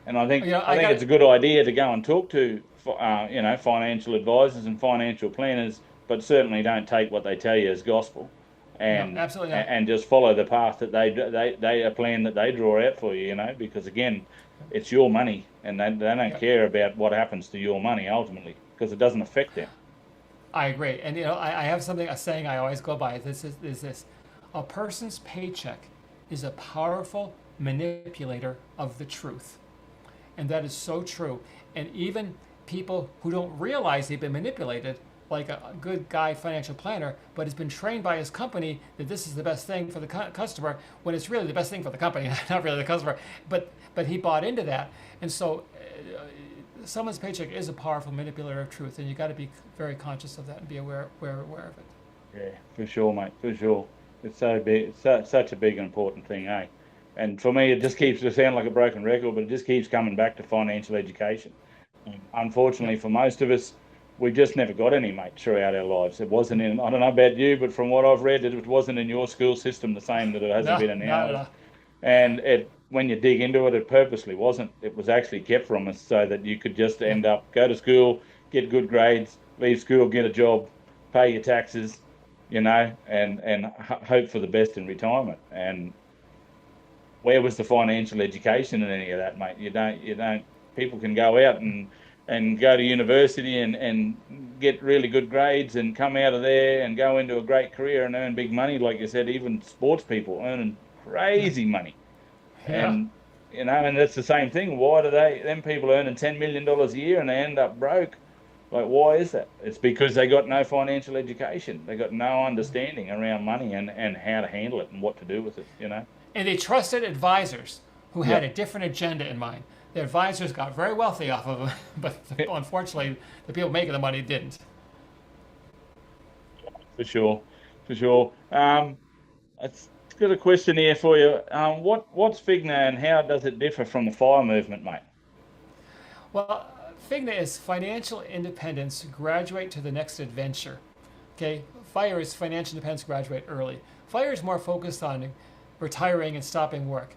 And
I
I think
got
it's a good idea to go and talk to financial advisors and financial planners, but certainly don't take what they tell you as gospel,
No,
and
absolutely not.
and just follow the path that they a plan that they draw out for you. Because again, it's your money, and they don't
Yeah,
care about what happens to your money ultimately because it doesn't affect them.
I agree. And I have a saying I always go by. Is this: a person's paycheck is a powerful manipulator of the truth. And that is so true. And even people who don't realize they've been manipulated, like a good guy financial planner, but has been trained by his company that this is the best thing for the customer, when it's really the best thing for the company, not really the customer. But he bought into that, and so someone's paycheck is a powerful manipulator of truth, and you got to be very conscious of that and be aware of it.
Yeah, for sure, mate, for sure. It's so big, such a big and important thing, eh? And for me, it just keeps to sound like a broken record, but it just keeps coming back to financial education.
Yeah.
Unfortunately, for most of us, we just never got any, mate, throughout our lives. It wasn't in, I don't know about you, but from what I've read, it wasn't in your school system the same that it hasn't
No,
been in
not at
ours.
all.
And when you dig into it, it purposely wasn't. It was actually kept from us so that you could just
Yeah.
end up, go to school, get good grades, leave school, get a job, pay your taxes, and hope for the best in retirement. And where was the financial education in any of that, mate? You don't. People can go out and go to university and get really good grades and come out of there and go into a great career and earn big money, like you said. Even sports people earning
Yeah.
crazy money,
Yeah.
and and that's the same thing. Why do them people earning $10 million a year and they end up broke? Like, why is that? It's because they got no financial education. They got no understanding around money and how to handle it and what to do with it.
And they trusted advisors who had
Yep.
a different agenda in mind. The advisors got very wealthy off of them, but unfortunately, the people making the money didn't.
For sure, for sure. It's got a question here for you. What's Figna and how does it differ from the FIRE movement, mate?
Well, Figna is financial independence, graduate to the next adventure. Okay, FIRE is financial independence, graduate early. FIRE is more focused on retiring and stopping work.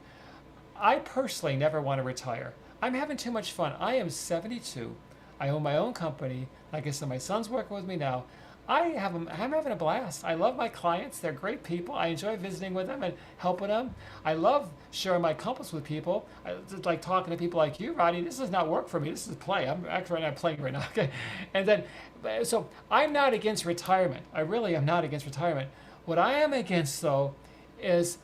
I personally never want to retire. I'm having too much fun. I am 72. I own my own company. Like I said, my son's working with me now. I'm having a blast. I love my clients. They're great people. I enjoy visiting with them and helping them. I love sharing my accomplishments with people. I just like talking to people like you, Rodney. This does not work for me. This is play. I'm actually not playing right now. Okay, and then so I'm not against retirement. I really am not against retirement. What I am against though is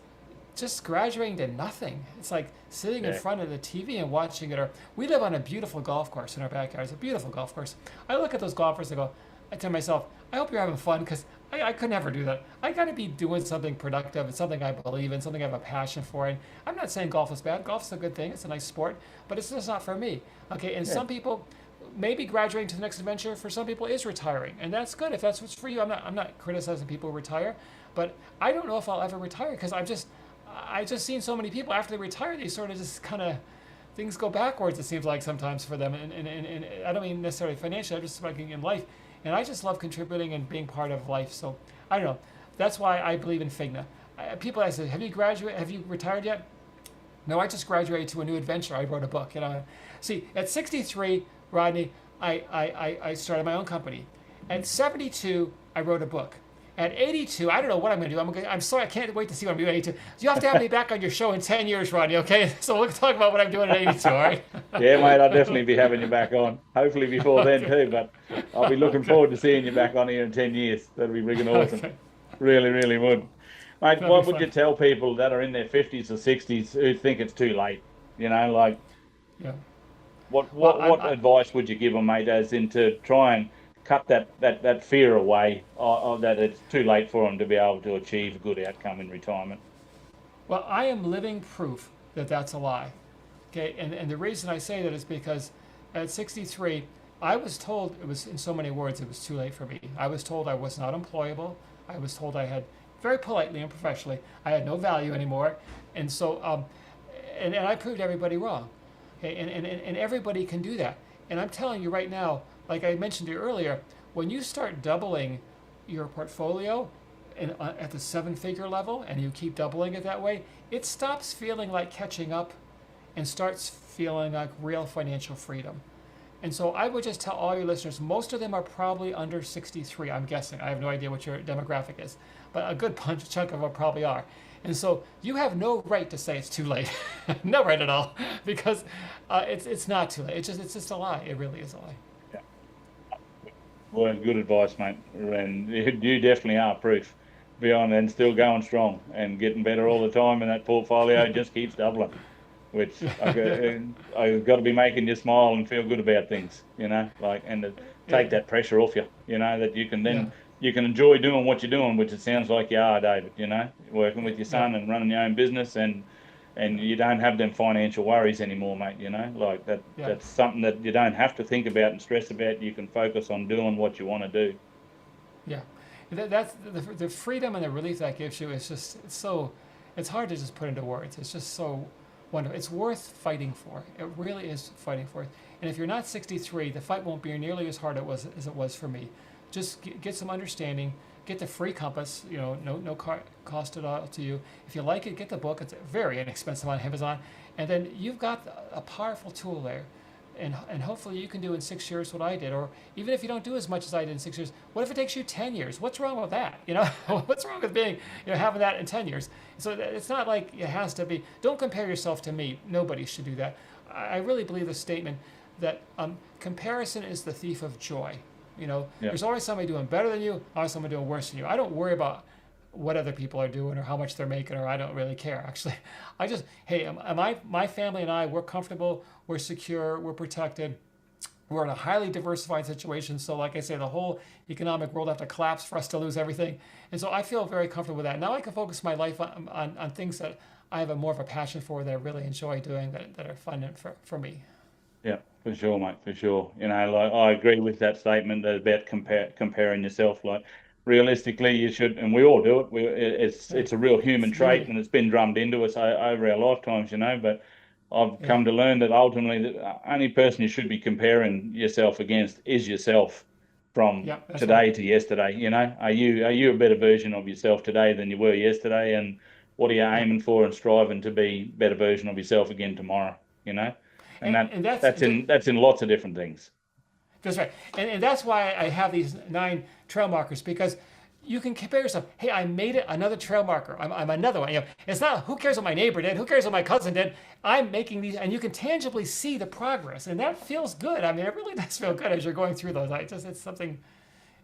just graduating to nothing. It's like sitting in
Yeah,
front of the TV and watching it. Or we live on a beautiful golf course in our backyard. It's a beautiful golf course. I look at those golfers and I tell myself, I hope you're having fun because I could never do that. I got to be doing something productive and something I believe in, something I have a passion for. And I'm not saying golf is bad. Golf's a good thing. It's a nice sport, but it's just not for me. Okay, and
yeah,
some people, maybe graduating to the next adventure for some people is retiring, and that's good if that's what's for you. I'm not criticizing people who retire, but I don't know if I'll ever retire because I just seen so many people after they retire, they sort of just kind of things go backwards. It seems like sometimes for them, and I don't mean necessarily financially. I'm just speaking in life, and I just love contributing and being part of life. So I don't know. That's why I believe in Figna. People ask, have you graduated? Have you retired yet? No, I just graduated to a new adventure. I wrote a book. See, at 63, Rodney, I started my own company. At 72, I wrote a book. At 82, I don't know what I'm going to do. I'm sorry, I can't wait to see what I'm doing at 82. You have to have me back on your show in 10 years, Rodney, okay? So we'll talk about what I'm doing at 82, all right?
yeah, mate. I'll definitely be having you back on. Hopefully before then
Okay,
too. But I'll be looking
okay,
forward to seeing you back on here in 10 years. That'll be friggin' awesome.
okay.
Really, really would. Mate,
That'll be
what would you
fun.
tell people that are in their 50s or 60s who think it's too late? Like
Yeah.
what
Well,
what what advice would you give them, mate, as in to try and cut that fear away, that it's too late for them to be able to achieve a good outcome in retirement?
I am living proof that that's a lie. Okay, and the reason I say that is because at 63, I was told it was, in so many words, it was too late for me. I was told I was not employable. I was told I had, very politely and professionally, I had no value anymore. And so, and I proved everybody wrong. Okay, and everybody can do that. And I'm telling you right now, like I mentioned to you earlier, when you start doubling your portfolio at the 7-figure level and you keep doubling it that way, it stops feeling like catching up and starts feeling like real financial freedom. And so I would just tell all your listeners, most of them are probably under 63, I'm guessing. I have no idea what your demographic is, but a good chunk of them probably are. And so you have no right to say it's too late. No right at all, because it's not too late. It's just a lie. It really is a lie.
Yeah. Well, good advice, mate. And you definitely are proof beyond and still going strong and getting better all the time. And that portfolio just keeps doubling, which I've got to be making you smile and feel good about things, like, and to take
Yeah,
that pressure off you, that you can
yeah,
then you can enjoy doing what you're doing, which it sounds like you are, David, working with your
yeah,
son and running your own business, and you don't have them financial worries anymore, mate, like that.
yeah.
That's something that you don't have to think about and stress about. You can focus on doing what you want to do.
Yeah, that's the freedom and the relief that gives you is just it's hard to just put into words. It's just so wonderful. It's worth fighting for. It really is fighting for it. And if you're not 63, the fight won't be nearly as hard as it was for me. Just get some understanding. Get the free compass. No cost at all to you. If you like it, get the book. It's very inexpensive on Amazon, and then you've got a powerful tool there. And hopefully you can do in 6 years what I did, or even if you don't do as much as I did in 6 years, what if it takes you 10 years? What's wrong with that? What's wrong with being, having that in 10 years? So it's not like it has to be. Don't compare yourself to me. Nobody should do that. I really believe the statement that comparison is the thief of joy.
Yeah.
There's always somebody doing better than you, always somebody doing worse than you. I don't worry about what other people are doing or how much they're making, or I don't really care actually. I just, hey, my family and I, we're comfortable, we're secure, we're protected, we're in a highly diversified situation. So like I say, the whole economic world have to collapse for us to lose everything. And so I feel very comfortable with that. Now I can focus my life on things that I have more of a passion for, that I really enjoy doing, that are fun for me.
Yeah, for sure, mate, for sure. Like, I agree with that statement about comparing yourself. Like, realistically, you should, and we all do it.
Yeah.
It's a real human
It's
trait,
nearly,
and it's been drummed into us over our lifetimes, But I've
yeah,
come to learn that ultimately, the only person you should be comparing yourself against is yourself from
yeah, that's right.
today to yesterday. Are you a better version of yourself today than you were yesterday? And what are you
Yeah.
aiming for and striving to be a better version of yourself again tomorrow? And
And that's
that's in lots of different things.
That's right. And that's why I have these 9 trail markers, because you can compare yourself. Hey, I made it, another trail marker. I'm another one. It's not who cares what my neighbor did, who cares what my cousin did. I'm making these, and you can tangibly see the progress, and that feels good. I mean, it really does feel good as you're going through those. It's something.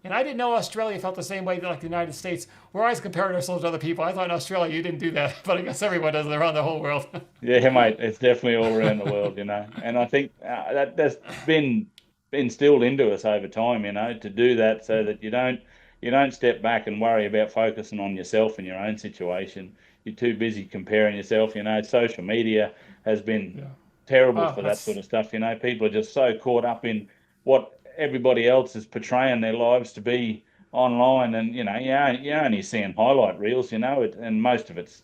And I didn't know Australia felt the same way like the United States. We're always comparing ourselves to other people. I thought in Australia you didn't do that, but I guess everyone does it around the whole world.
Yeah, mate, it's definitely all around the world, And I think that's been instilled into us over time, to do that so that you don't step back and worry about focusing on yourself and your own situation. You're too busy comparing yourself. Social media has been
Yeah.
terrible
Oh,
for that sort
that's
of stuff. People are just so caught up in what everybody else is portraying their lives to be online, and you're only seeing highlight reels, and most of it's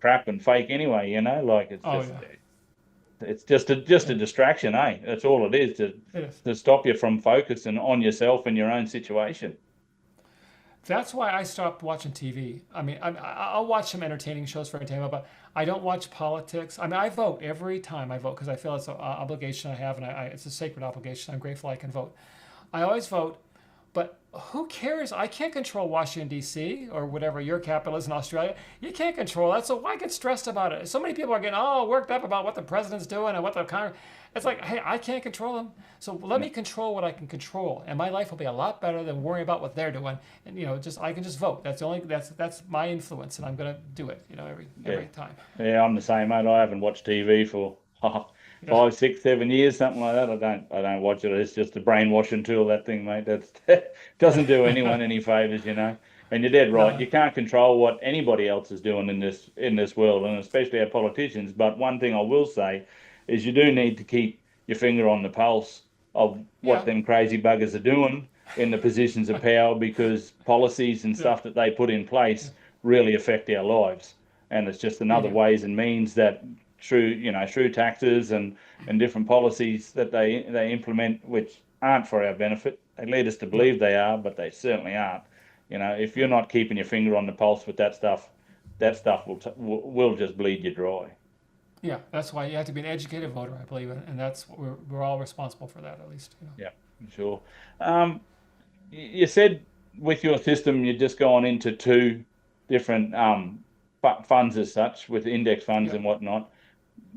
crap and fake anyway. Like it's
oh
just
yeah,
it's just a
yeah.
distraction, eh? That's all it is to
It is.
to stop you from focusing on yourself and your own situation.
That's why I stopped watching TV. I mean, I'll watch some entertaining shows for entertainment, but I don't watch politics. I mean, I vote every time I vote because I feel it's an obligation I have, and it's a sacred obligation. I'm grateful I can vote. I always vote, but who cares? I can't control Washington, D.C. or whatever your capital is in Australia. You can't control that, so why get stressed about it? So many people are getting all worked up about what the president's doing and what the Congress. It's like, hey, I can't control them, so let me control what I can control, and my life will be a lot better than worrying about what they're doing. And just I can just vote. That's my influence, and I'm gonna do it.
Yeah,
Every time.
yeah, I'm the same, mate. I haven't watched TV for
Yeah.
5, 6, 7 years, something like that. I don't watch it. It's just a brainwashing tool, that thing, mate. That's doesn't do anyone any favors. And you're dead right.
No.
You can't control what anybody else is doing in this world, and especially our politicians. But one thing I will say is you do need to keep your finger on the pulse of what
Yeah.
them crazy buggers are doing in the positions of power, because policies and
Yeah.
stuff that they put in place really affect our lives. And it's just
They
another
do.
ways and means that through taxes and different policies that they implement, which aren't for our benefit. They lead us to
Yeah.
believe they are, but they certainly aren't. If you're
Yeah.
not keeping your finger on the pulse with that stuff will just bleed you dry.
Yeah, that's why you have to be an educated voter, I believe, and that's what we're all responsible for that, at least.
Yeah, sure. Um, you said with your system, you're just gone into two different funds as such, with index funds
Yeah.
and whatnot.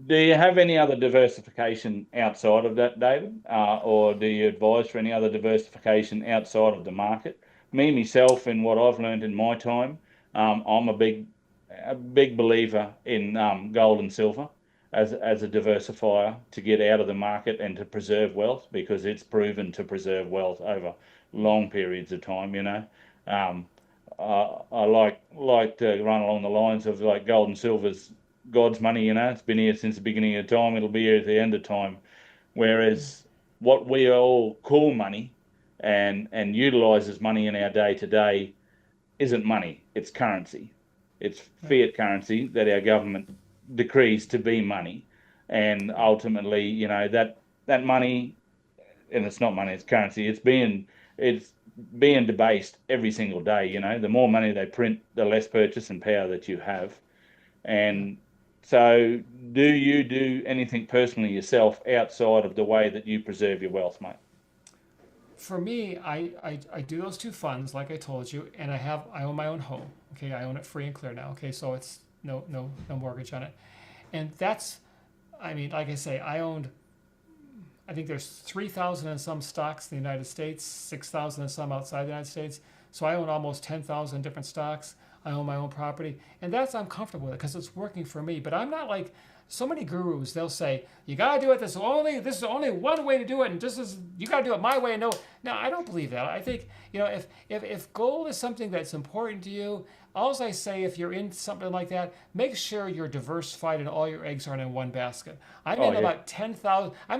Do you have any other diversification outside of that, David? Or do you advise for any other diversification outside of the market? Me, myself, and what I've learned in my time, I'm a big believer in gold and silver as a diversifier to get out of the market and to preserve wealth, because it's proven to preserve wealth over long periods of time, Um, I like to run along the lines of like gold and silver's God's money, it's been here since the beginning of time, it'll be here at the end of time. Whereas what we all call money and utilize as money in our day to day isn't money, it's currency. It's
Yeah.
fiat currency that our government decrees to be money. And ultimately, that money, and it's not money, it's currency, it's being debased every single day. The more money they print, the less purchasing power that you have.
Yeah.
And so, do you do anything personally yourself outside of the way that you preserve your wealth, mate?
For me, I do those two funds, like I told you, and I own my own home. Okay, I own it free and clear now. Okay, so it's no mortgage on it, and that's, I mean, like I say, I think there's 3,000 and some stocks in the United States, 6,000 and some outside the United States. So I own almost 10,000 different stocks. I own my own property, and I'm comfortable with it because it's working for me. But I'm not like so many gurus. They'll say you gotta do it this is only one way to do it, and you gotta do it my way. No, no, I don't believe that. I think if gold is something that's important to you, all I say, if you're in something like that, make sure you're diversified and all your eggs aren't in one basket.
Oh, yeah.
I'm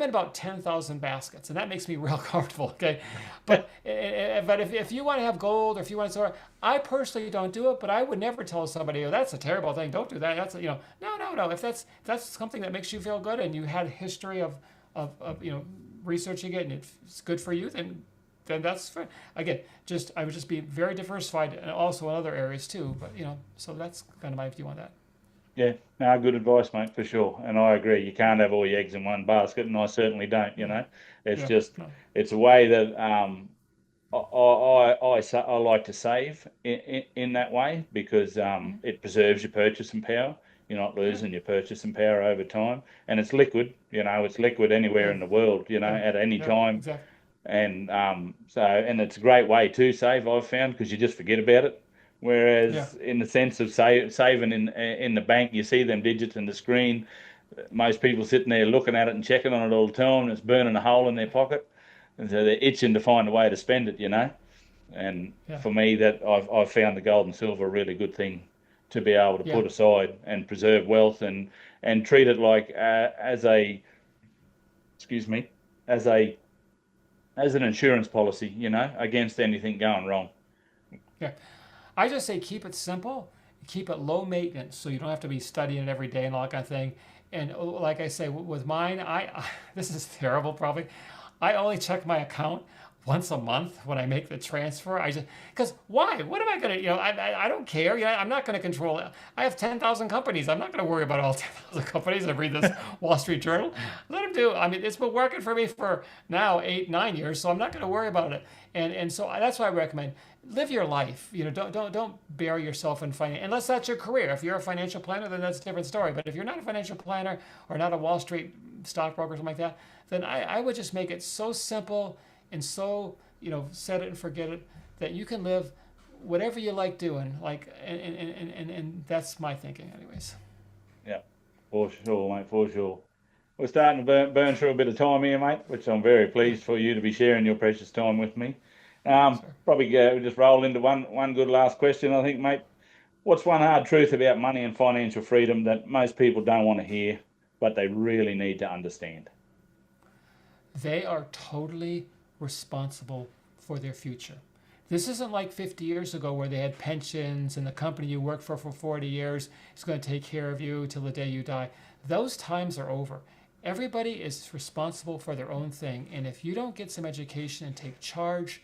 in about 10,000 baskets, and that makes me real comfortable. Okay, but if you want to have gold, or if you want to sort, I personally don't do it. But I would never tell somebody, oh, that's a terrible thing. Don't do that. No. If that's something that makes you feel good, and you had a history of researching it, and it's good for you, then that's fine. Again, I would just be very diversified, and also in other areas too. But so that's kind of my view on that.
Yeah, no, good advice, mate, for sure. And I agree. You can't have all your eggs in one basket, and I certainly don't. It's
Yeah.
just
No.
it's a way that I like to save in that way, because it preserves your purchasing power. You're not
Yeah.
losing your purchasing power over time, and it's liquid. It's liquid anywhere
Yeah.
in the world.
Yeah.
At any
Yeah.
time.
Exactly.
And it's a great way to save, I've found, because you just forget about it.
Yeah.
Whereas in the sense of saving in the bank, you see them digits in the screen. Most people sitting there looking at it and checking on it all the time, and it's burning a hole in their pocket, and so they're itching to find a way to spend it. And
Yeah.
for me, that I've found the gold and silver a really good thing to be able to
Yeah.
put aside and preserve wealth, and treat it like as a, excuse me, as a as an insurance policy, against anything going wrong.
Yeah. I just say keep it simple, keep it low maintenance, so you don't have to be studying it every day and all that kind of thing. And like I say, with mine, this is terrible probably. I only check my account once a month when I make the transfer. Because why? What am I gonna? I don't care. I'm not gonna control it. I have 10,000 companies. I'm not gonna worry about all 10,000 companies. I read this Wall Street Journal. Let them do. I mean, it's been working for me for now 8, 9 years, so I'm not gonna worry about it. And so that's why I recommend live your life. Don't bury yourself in finance unless that's your career. If you're a financial planner, then that's a different story. But if you're not a financial planner or not a Wall Street stockbroker or something like that, then I would just make it so simple and so set it and forget it, that you can live whatever you like doing, and that's my thinking anyways.
Yeah, for sure, mate, for sure. We're starting to burn through a bit of time here, mate, which I'm very pleased for you to be sharing your precious time with me.
Sorry.
Probably just roll into one good last question, I think, mate. What's one hard truth about money and financial freedom that most people don't want to hear, but they really need to understand?
They are totally responsible for their future. This isn't like 50 years ago where they had pensions and the company you worked for 40 years is going to take care of you till the day you die. Those times are over. Everybody is responsible for their own thing. And if you don't get some education and take charge,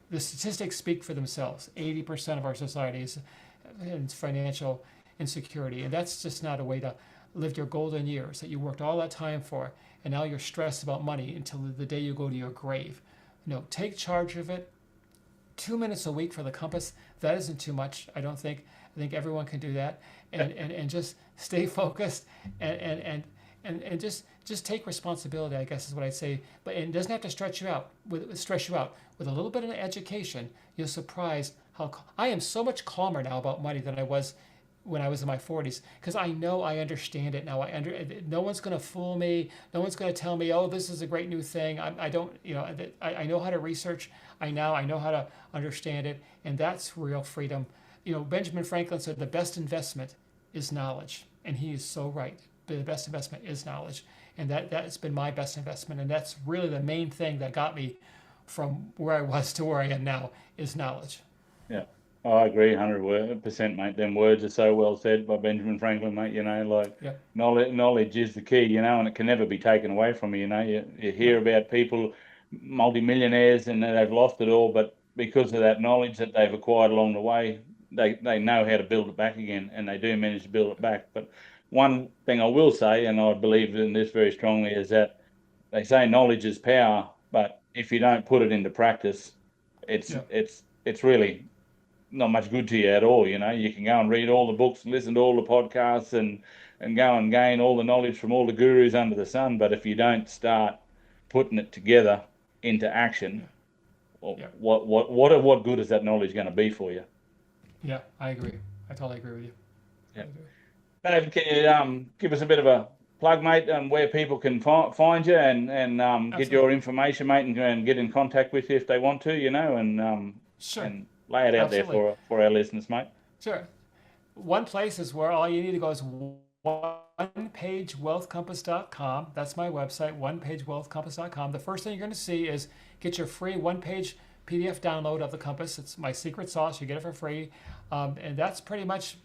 the statistics speak for themselves. 80% of our society is in financial insecurity. And that's just not a way to lived your golden years that you worked all that time for, and now you're stressed about money until the day you go to your grave. Take charge of it. 2 minutes a week for the compass, that isn't too much, I don't think. I think everyone can do that. And just stay focused and just take responsibility, I guess is what I'd say. But it doesn't have to stress you out. With a little bit of education, you're surprised how I am so much calmer now about money than I was when I was in my 40s, because I know I understand it now. No one's going to fool me. No one's going to tell me, oh, this is a great new thing. I know how to research. I know how to understand it, and that's real freedom. Benjamin Franklin said the best investment is knowledge, and he is so right. The best investment is knowledge, and that's been my best investment, and that's really the main thing that got me from where I was to where I am now is knowledge.
Yeah. I agree 100%, mate. Them words are so well said by Benjamin Franklin, mate. Knowledge is the key, and it can never be taken away from you. You hear about people, multimillionaires, and they've lost it all, but because of that knowledge that they've acquired along the way, they know how to build it back again, and they do manage to build it back. But one thing I will say, and I believe in this very strongly, is that they say knowledge is power, but if you don't put it into practice, it's really not much good to you at all. You can go and read all the books, listen to all the podcasts, and go and gain all the knowledge from all the gurus under the sun. But if you don't start putting it together into action, what good is that knowledge going to be for you?
Yeah, I agree. I totally agree with you.
Yeah. Dave, can you give us a bit of a plug, mate, on where people can find you and get your information, mate, and get in contact with you if they want to,
Sure.
And lay it out there for our listeners, mate.
Sure. One place is where all you need to go is onepagewealthcompass.com. That's my website, onepagewealthcompass.com. The first thing you're going to see is get your free one-page PDF download of the compass. It's my secret sauce. You get it for free. And that's pretty much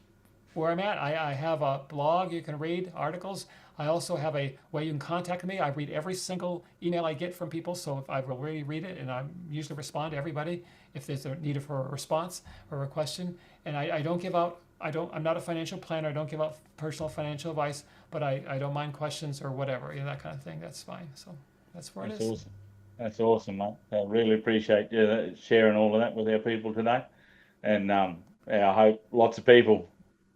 where I'm at. I have a blog you can read, articles. I also have a way you can contact me. I read every single email I get from people, so if I will really read it, and I usually respond to everybody if there's a need for a response or a question. And I don't give out, I'm not a financial planner. I don't give out personal financial advice, but I don't mind questions or whatever, that kind of thing. That's fine. So that's where it is.
Awesome. That's awesome, mate. I really appreciate you sharing all of that with our people today. And I hope lots of people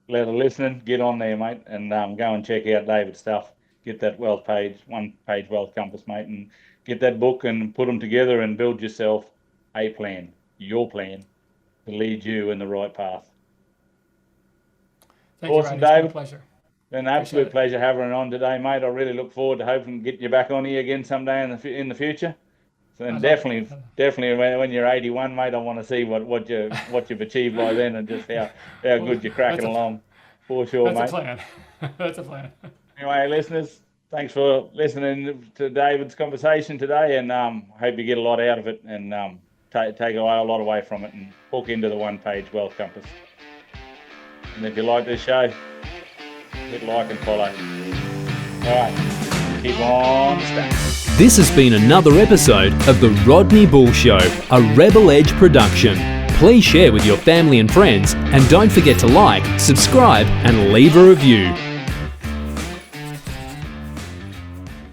that are listening, get on there, mate, and go and check out David's stuff. Get that one page wealth compass, mate, and get that book and put them together and build yourself a plan, your plan, to lead you in the right path.
Thank you, Rodney. David. It's been a pleasure.
An absolute pleasure having you on today, mate. I really look forward to hoping getting you back on here again someday in the future. So and definitely when you're 81, mate, I want to see what you've achieved by then, and just how good you're cracking along. For sure, mate.
That's a plan. That's a plan.
Anyway, listeners, thanks for listening to David's conversation today, and hope you get a lot out of it and take a lot away from it and hook into the one-page wealth compass. And if you like this show, hit like and follow. All right, keep on staying.
This has been another episode of The Rodney Bull Show, a Rebel Edge production. Please share with your family and friends, and don't forget to like, subscribe, and leave a review.